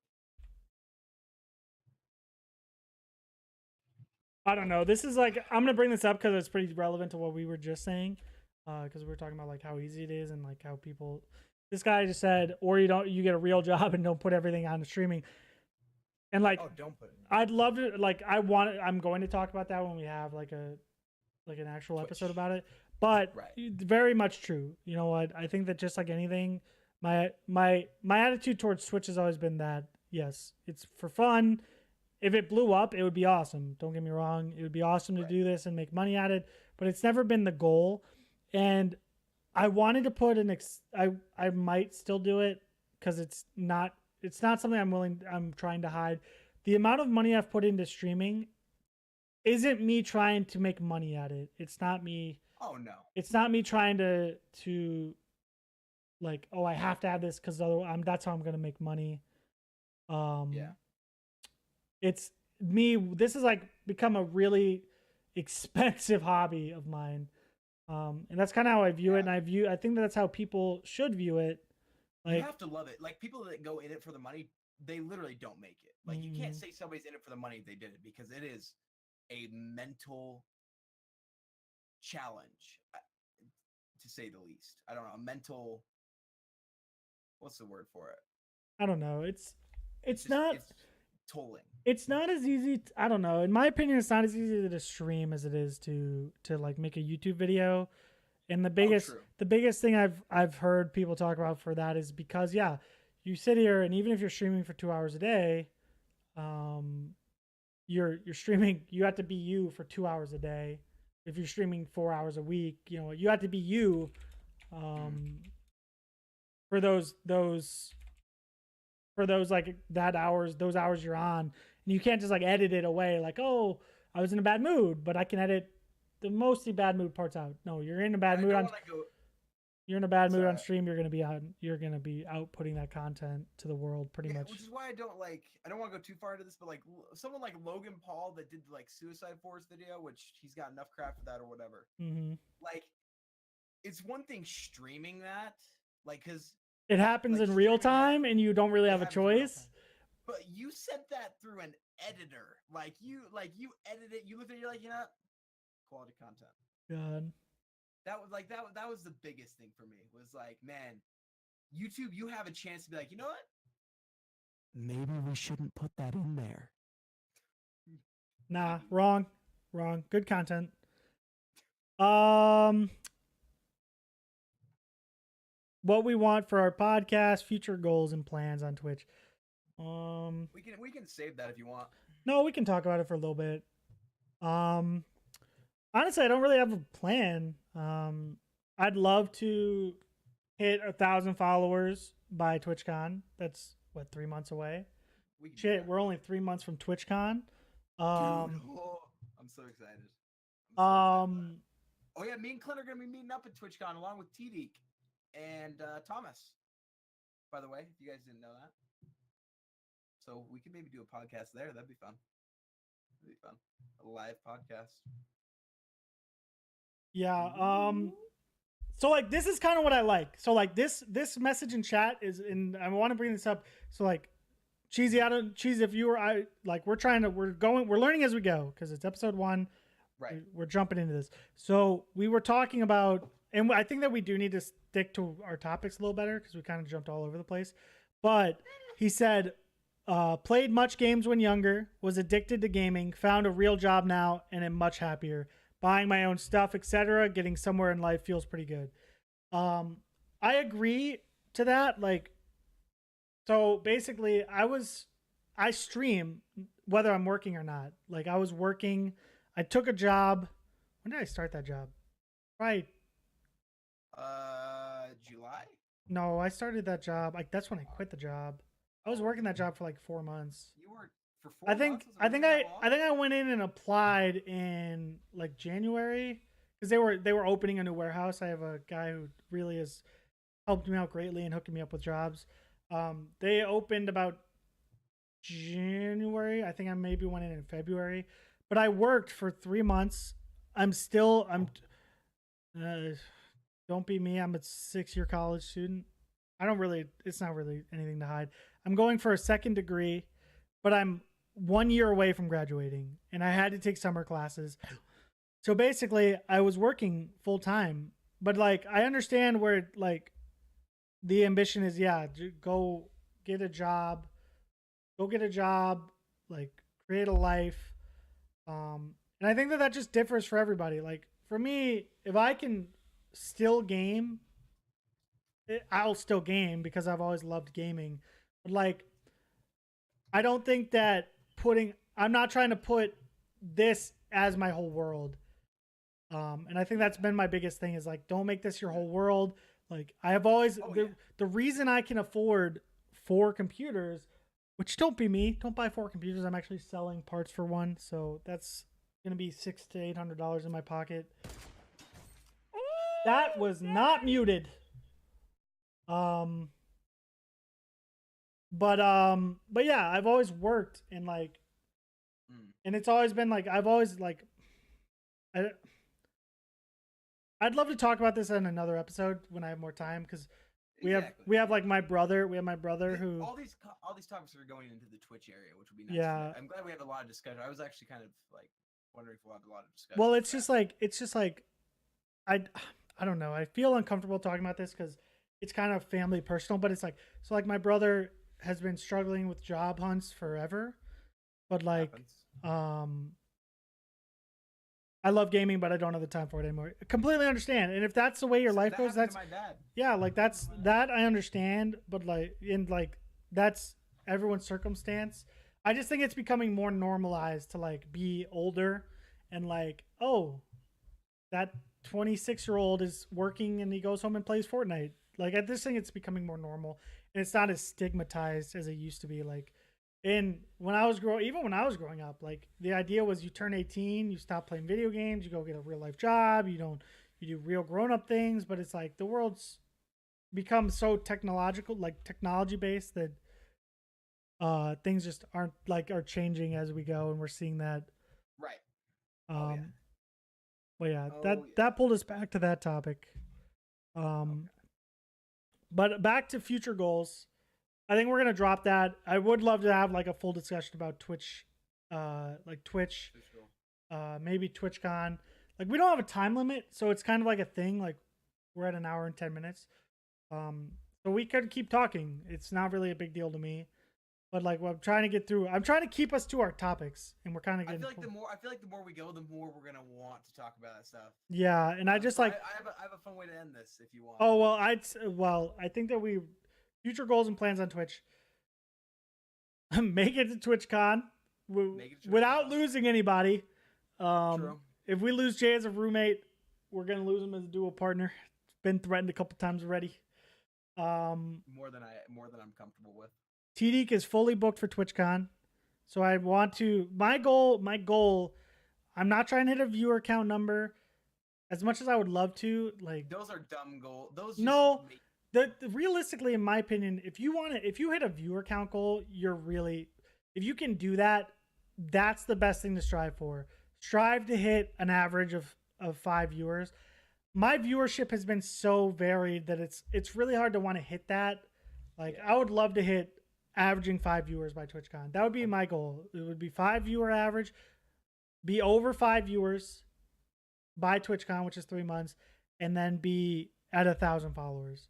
I don't know. This is like, I'm gonna bring this up because it's pretty relevant to what we were just saying. Because we were talking about like how easy it is and like how people. This guy just said, or you get a real job and don't put everything on the streaming. And like, don't put it. I'd love to like. I'm going to talk about that when we have like an actual Twitch episode about it. But very much true. You know what? I think that just like anything, my attitude towards Twitch has always been that yes, it's for fun. If it blew up, it would be awesome. Don't get me wrong. It would be awesome to do this and make money at it, but it's never been the goal. And I wanted to put I might still do it because it's not something I'm trying to hide. The amount of money I've put into streaming isn't me trying to make money at it. It's not me. Oh no. It's not me trying to like, oh, I have to have this because that's how I'm gonna make money. Yeah. It's me. This has like become a really expensive hobby of mine. And that's kind of how I view it. And I think that's how people should view it. Like, you have to love it. Like, people that go in it for the money, they literally don't make it. Like, you can't say somebody's in it for the money if they did it, because it is a mental challenge, to say the least. I don't know, a mental, what's the word for it? I don't know. It's tolling. It's not as easy. I don't know. In my opinion, it's not as easy to stream as it is to like make a YouTube video. And the biggest thing I've heard people talk about for that is because you sit here and even if you're streaming for 2 hours a day, you're streaming. You have to be you for 2 hours a day. If you're streaming 4 hours a week, you have to be you. For those like those hours you're on, and you can't just like edit it away like, oh, I was in a bad mood, but I can edit the mostly bad mood parts out. No, you're in a bad mood. You're in a bad mood So, on stream, you're gonna be outputting that content to the world pretty much. which is why I don't want to go too far into this, but like someone like Logan Paul that did like Suicide Force video, which he's got enough crap for that or whatever. Mm-hmm. Like, it's one thing streaming that, like, because it happens in real time and you don't really have a choice. But you sent that through an editor. Like you edit it, you look at it, you're like, you know, quality content. God. That was the biggest thing for me. Was like, man, YouTube, you have a chance to be like, you know what? Maybe we shouldn't put that in there. Nah, wrong. Good content. What we want for our podcast, future goals and plans on Twitch. We can save that if you want. No, we can talk about it for a little bit. Honestly, I don't really have a plan. I'd love to hit 1,000 followers by TwitchCon. That's what, 3 months away. Shit, we're only 3 months from TwitchCon. Dude, I'm so excited. Oh yeah, me and Clint are gonna be meeting up at TwitchCon along with T-Deek and Thomas. By the way, if you guys didn't know that. So we could maybe do a podcast there. That'd be fun. A live podcast. Yeah. So like this is kind of what I like. So like this message in chat is in. I want to bring this up. So like, Cheesy, if you were we're learning as we go because it's episode 1. Right. We're jumping into this. So we were talking about, and I think that we do need to stick to our topics a little better because we kind of jumped all over the place. But he said, played much games when younger, was addicted to gaming, found a real job now, and am much happier. Buying my own stuff, etc. Getting somewhere in life feels pretty good. I agree to that. Like, so basically, I stream whether I'm working or not. Like, I was working. I took a job. When did I start that job? Right. July? No, I started that job. Like, that's when I quit the job. I was working that job for like 4 months. You worked for 4 months? I think I went in and applied in like January because they were opening a new warehouse. I have a guy who really has helped me out greatly and hooking me up with jobs. They opened about January. I think I maybe went in February, but I worked for 3 months. Don't be me. I'm a 6-year college student. It's not really anything to hide. I'm going for a second degree, but I'm 1 year away from graduating and I had to take summer classes. So basically I was working full time, but like, I understand where like the ambition is. Yeah. Go get a job, like create a life. And I think that just differs for everybody. Like for me, if I can still game, I'll still game because I've always loved gaming. But like, I don't think that I'm not trying to put this as my whole world. And I think that's been my biggest thing is like, don't make this your whole world. Like I have always, the reason I can afford 4 computers, which don't be me, don't buy 4 computers. I'm actually selling parts for one. So that's going to be $600 to $800 in my pocket. That was not muted. But yeah, I've always worked and like, and it's always been like, I've always like, I'd love to talk about this in another episode when I have more time. Cause we have like my brother who, all these topics are going into the Twitch area, which would be nice. Yeah. I'm glad we have a lot of discussion. I was actually kind of like wondering if we'll have a lot of discussion. Well, it's just like, I don't know. I feel uncomfortable talking about this because it's kind of family personal, but it's like, so like my brother has been struggling with job hunts forever, but like, I love gaming, but I don't have the time for it anymore. I completely understand. And if that's the way your life goes, that's, my dad. Yeah, like that I understand, but like that's everyone's circumstance. I just think it's becoming more normalized to like be older and like, oh, that 26-year-old is working and he goes home and plays Fortnite. Like I just think it's becoming more normal and it's not as stigmatized as it used to be. Like, and when I was growing up, like the idea was you turn 18, you stop playing video games, you go get a real life job, you you do real grown up things, but it's like the world's become so technological, like technology based, that things just aren't like are changing as we go, and we're seeing that. Right. Um, but yeah, Oh, yeah. that pulled us back to that topic. Okay. But back to future goals. I think we're gonna drop that. I would love to have like a full discussion about Twitch, like Twitch, For sure. maybe TwitchCon. Like we don't have a time limit, so it's kind of like a thing. Like we're at an hour and 10 minutes, so we could keep talking. It's not really a big deal to me. But like, what I'm trying to get through, I'm trying to keep us to our topics, and we're kind of I getting. feel like the more we go, the more we're gonna want to talk about that stuff. Yeah, and I just like. I have a fun way to end this if you want. Oh well, I think that we future goals and plans on Twitch. Make it to TwitchCon without losing anybody. True. If we lose Jay as a roommate, we're gonna lose him as a dual partner. It's been threatened a couple times already. More than I'm comfortable with. TDeek is fully booked for TwitchCon, so I want to. My goal. I'm not trying to hit a viewer count number, as much as I would love to. Like those are dumb goals. Those no. Realistically, in my opinion, if you hit a viewer count goal, if you can do that, that's the best thing to strive for. Strive to hit an average of 5 viewers. My viewership has been so varied that it's really hard to want to hit that. Like I would love to hit averaging 5 viewers by TwitchCon. That would be my goal. It would be 5 viewer average, be over 5 viewers by TwitchCon, which is 3 months, and then be at 1,000 followers.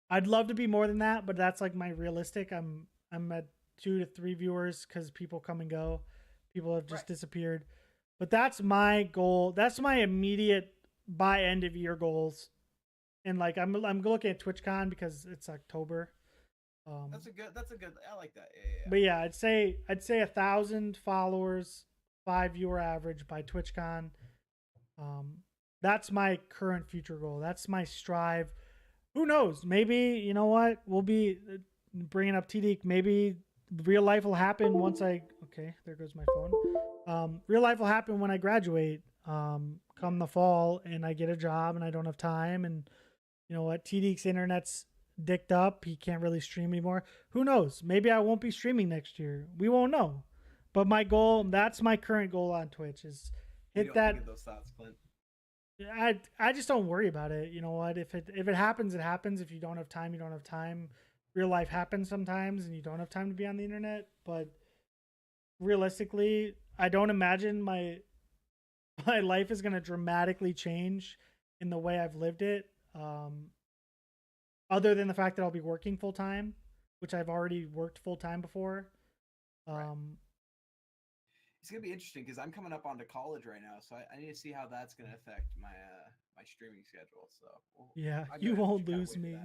I'd love to be more than that, but that's like my realistic. I'm at 2 to 3 viewers because people come and go. People have just disappeared. But that's my goal. That's my immediate by end of year goals. And like I'm looking at TwitchCon because it's October. That's a good. I like that. Yeah. But yeah, I'd say 1,000 followers, 5 viewer average by TwitchCon. That's my current future goal. That's my strive. Who knows? Maybe, you know what? We'll be bringing up TDeek. Maybe real life will happen once okay, there goes my phone. Real life will happen when I graduate, come the fall, and I get a job and I don't have time. And you know what? TDeek's internet's dicked up. He can't really stream anymore. Who knows? Maybe I won't be streaming next year. We won't know. But my goal, that's my current goal on Twitch, is hit that. Think of those thoughts, Clint. I just don't worry about it. You know what? If it happens, it happens. If you don't have time, you don't have time. Real life happens sometimes, and you don't have time to be on the internet. But realistically, I don't imagine my life is going to dramatically change in the way I've lived it. Other than the fact that I'll be working full time, which I've already worked full time before. It's gonna be interesting because I'm coming up onto college right now, so I need to see how that's gonna affect my my streaming schedule. So yeah, you won't lose me.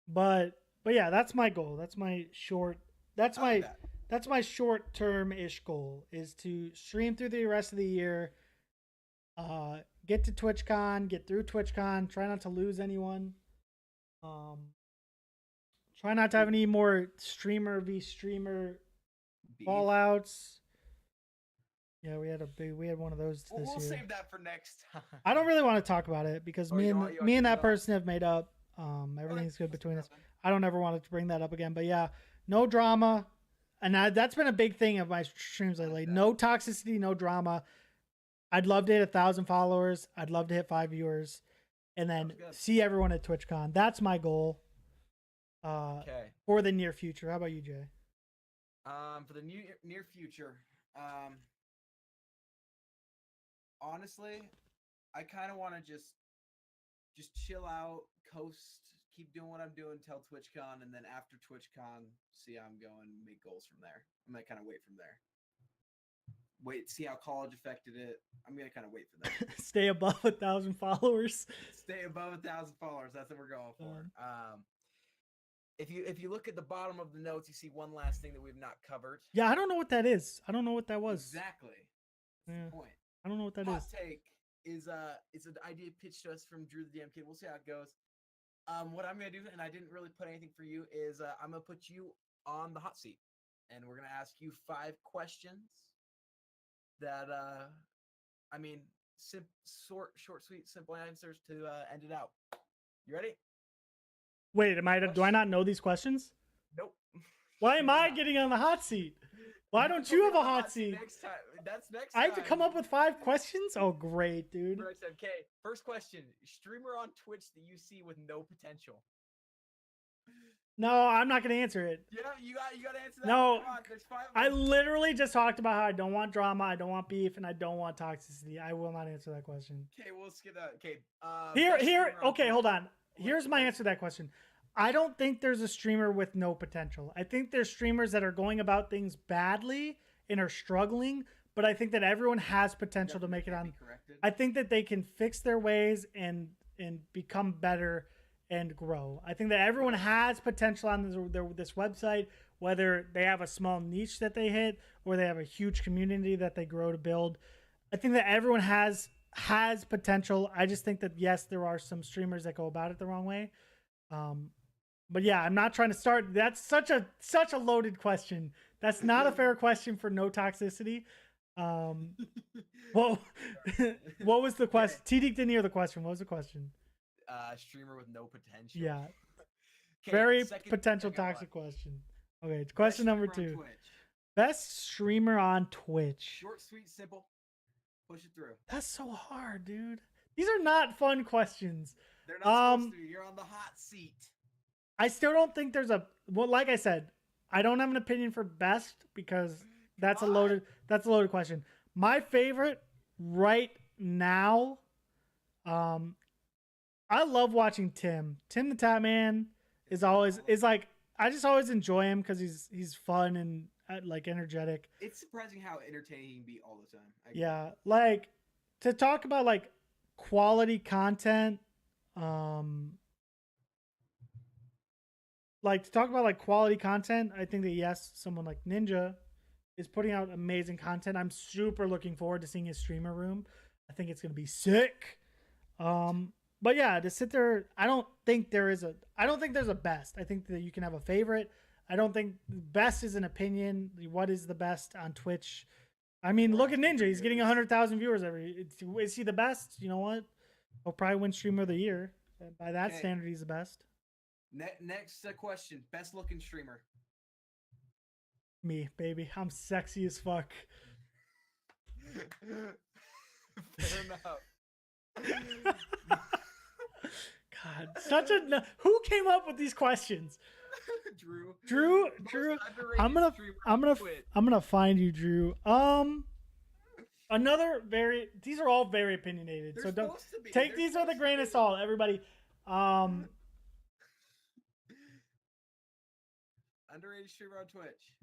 But yeah, that's my goal. That's my short. That's my short term ish goal, is to stream through the rest of the year. Get to TwitchCon, get through TwitchCon. Try not to lose anyone. Try not to have any more streamer v streamer fallouts. Yeah, we had one of those this year. We'll save that for next time. I don't really want to talk about it because me and that person have made up. Everything's good between us. I don't ever want to bring that up again. But yeah, no drama, and that's been a big thing of my streams lately. No toxicity, no drama. I'd love to hit 1,000 followers. I'd love to hit 5 viewers, and then see everyone at TwitchCon. That's my goal. For the near future. How about you, Jay? For the near future, honestly, I kind of want to just chill out, coast, keep doing what I'm doing till TwitchCon, and then after TwitchCon, see how I'm going, make goals from there. I'm gonna kind of wait from there. See how college affected it. I'm gonna kind of wait for that. Stay above 1,000 followers. Stay above 1,000 followers. That's what we're going for. If you look at the bottom of the notes, you see one last thing that we've not covered. Yeah, I don't know what that is. I don't know what that was. Exactly. That's the point. I don't know what that Hot is. take is it's an idea pitched to us from Drew the DM Kid. We'll see how it goes. What I'm gonna do, and I didn't really put anything for you, is I'm gonna put you on the hot seat, and we're gonna ask you 5 questions that I mean, short, sweet, simple answers to end it out. You ready? Wait, do I not know these questions? Nope. Why am I getting on the hot seat? Why don't you have a hot seat? Next time. That's next I time. have to come up with 5 questions? Oh, great, dude. Okay, first question. Streamer on Twitch that you see with no potential. No, I'm not going to answer it. Yeah, you got to answer that. No, Come on, there's 5 of I them. literally just talked about how I don't want drama, I don't want beef, and I don't want toxicity. I will not answer that question. Okay, we'll skip that. Okay. Okay, hold on. Here's my answer to that question. I don't think there's a streamer with no potential. I think there's streamers that are going about things badly and are struggling, but I think that everyone has potential to make it on. I think that they can fix their ways and become better and grow. I think that everyone has potential on this website, whether they have a small niche that they hit or they have a huge community that they grow to build. I think that everyone has potential. I just think that yes, there are some streamers that go about it the wrong way. But yeah, I'm not trying to start. That's such a loaded question. That's not a fair question for no toxicity. Well, what was the question? TD didn't hear the question. What was the question? Streamer with no potential. Yeah. Okay, Very potential toxic question. Okay, question number 2. Best streamer on Twitch. Short, sweet, simple. Push it through. That's so hard, dude. These are not fun questions. They're not supposed to be. You're on the hot seat. I still don't think there's a like I said, I don't have an opinion for best because that's a loaded question. My favorite right now, I love watching Tim. Tim the Tap Man is like I just always enjoy him because he's fun and like energetic. It's surprising how entertaining he can be all the time. Yeah, like to talk about like quality content, like to talk about like quality content. I think that yes, someone like Ninja is putting out amazing content. I'm super looking forward to seeing his streamer room. I think it's gonna be sick. But yeah, to sit there, I don't think there's a best. I think that you can have a favorite. I don't think best is an opinion. What is the best on Twitch? I mean, look at Ninja. He's getting 100,000 viewers is he the best? You know what? He'll probably win Streamer of the Year. By that standard, he's the best. Next question. Best looking streamer. Me, baby. I'm sexy as fuck. Fair enough. God, who came up with these questions? Drew. I'm gonna find you, Drew. These are all very opinionated. So don't take these with a grain of salt, everybody. Underrated streamer on Twitch.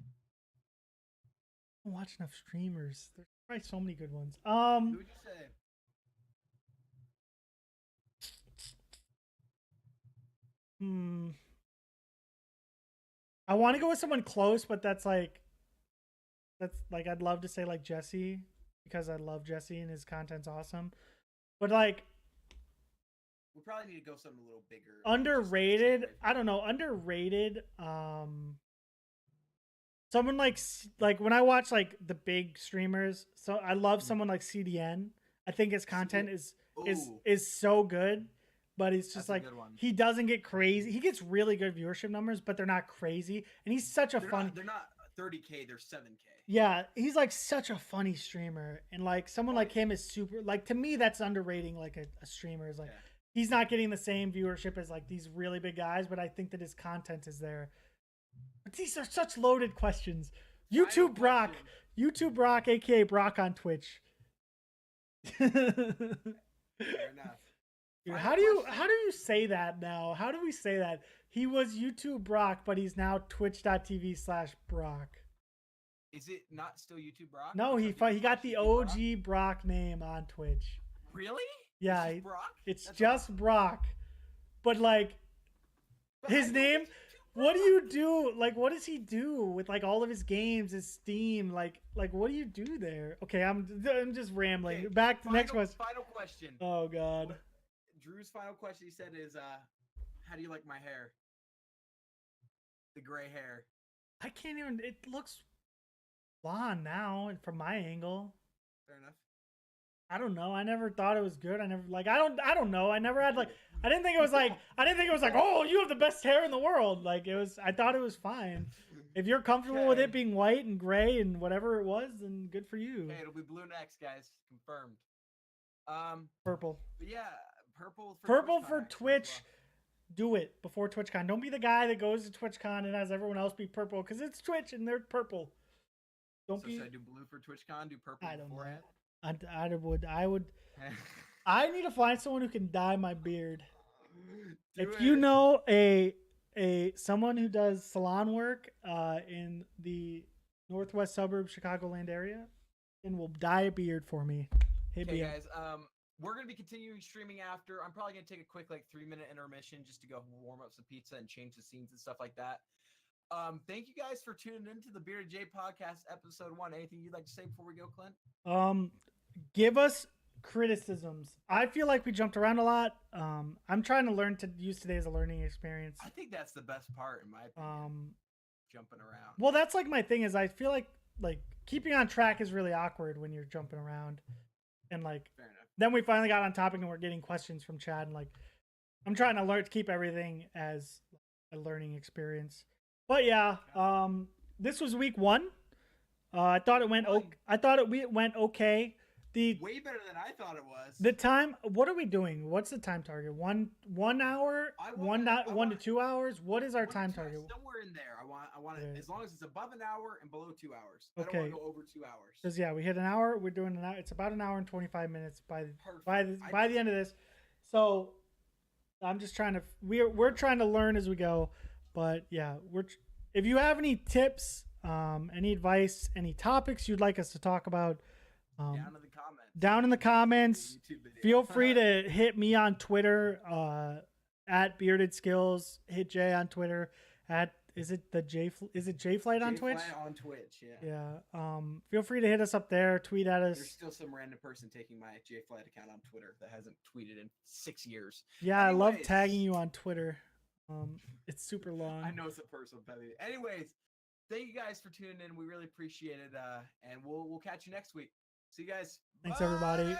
I don't watch enough streamers. There's probably so many good ones. Who would you say? I want to go with someone close, but that's like I'd love to say like Jesse because I love Jesse and his content's awesome. But like we probably need to go something a little bigger. Underrated. I don't know. Underrated. Someone like when I watch like the big streamers, so I love someone like CDN. I think his content is so good, but it's just like he doesn't get crazy. He gets really good viewership numbers, but they're not crazy. And he's such a funny. They're not 30K. They're 7K. Yeah, he's like such a funny streamer, and like someone like him is super. Like to me, that's underrating. Like a streamer is like he's not getting the same viewership as like these really big guys, but I think that his content is there. But these are such loaded questions. YouTube Brock, aka Brock on Twitch. Fair enough. Dude, how do you say that now? How do we say that? He was YouTube Brock, but he's now twitch.tv/Brock. Is it not still YouTube Brock? No, he got the OG Brock name on Twitch. Really? Yeah, it's Brock? It's just awesome. Brock. But like his name, what do you do? Like what does he do with like all of his games, his Steam? Like what do you do there? Okay, I'm just rambling. Okay, back to the next question. Final question. Oh god. Drew's final question he said is how do you like my hair? The gray hair. I can't even it looks blonde now and from my angle. Fair enough. I don't know. I never thought it was good. I never like. I don't know. I never had like. I didn't think it was like. I didn't think it was like. Oh, you have the best hair in the world. Like it was. I thought it was fine. If you're comfortable with it being white and gray and whatever it was, then good for you. Okay, it'll be blue next, guys. Confirmed. Purple. But yeah, purple. Purple for Twitch. Do it before TwitchCon. Don't be the guy that goes to TwitchCon and has everyone else be purple because it's Twitch and they're purple. Don't be. Should I do blue for TwitchCon? Do purple beforehand? I would. I need to find someone who can dye my beard. If you know someone who does salon work in the northwest suburb Chicagoland area and will dye a beard for me, hit me guys. We're gonna be continuing streaming after. I'm probably gonna take a quick 3-minute intermission just to go warm up some pizza and change the scenes and stuff like that. Thank you guys for tuning into the BeardedJay podcast episode 1. Anything you'd like to say before we go, Clint? Give us criticisms. I feel like we jumped around a lot. I'm trying to learn to use today as a learning experience. I think that's the best part in my opinion. Jumping around. Well, that's like my thing is I feel like keeping on track is really awkward when you're jumping around. And fair enough. Then we finally got on topic and we're getting questions from Chad and I'm trying to learn to keep everything as a learning experience. But yeah, this was week 1. I thought it went went okay. Way better than I thought it was. The time. What are we doing? What's the time target? 1 hour? 1 to 2 hours? What is our time target? Somewhere in there. I want it as long as it's above an hour and below 2 hours. Okay. I don't want to go over 2 hours. Because we hit an hour. We're doing an hour. It's about an hour and 25 minutes by the end of this. So I'm just trying to. We're trying to learn as we go. But yeah, if you have any tips, any advice, any topics you'd like us to talk about. Down in the comments, feel free to hit me on Twitter at Bearded Skills. Hit Jay on Twitter at is it J Flight on Twitch? On Twitch, yeah. Yeah. Feel free to hit us up there. Tweet at us. There's still some random person taking my J Flight account on Twitter that hasn't tweeted in 6 years. Yeah, anyways. I love tagging you on Twitter. It's super long. I know it's a personal pet. Anyways, thank you guys for tuning in. We really appreciate it. And we'll catch you next week. See you guys. Thanks, everybody.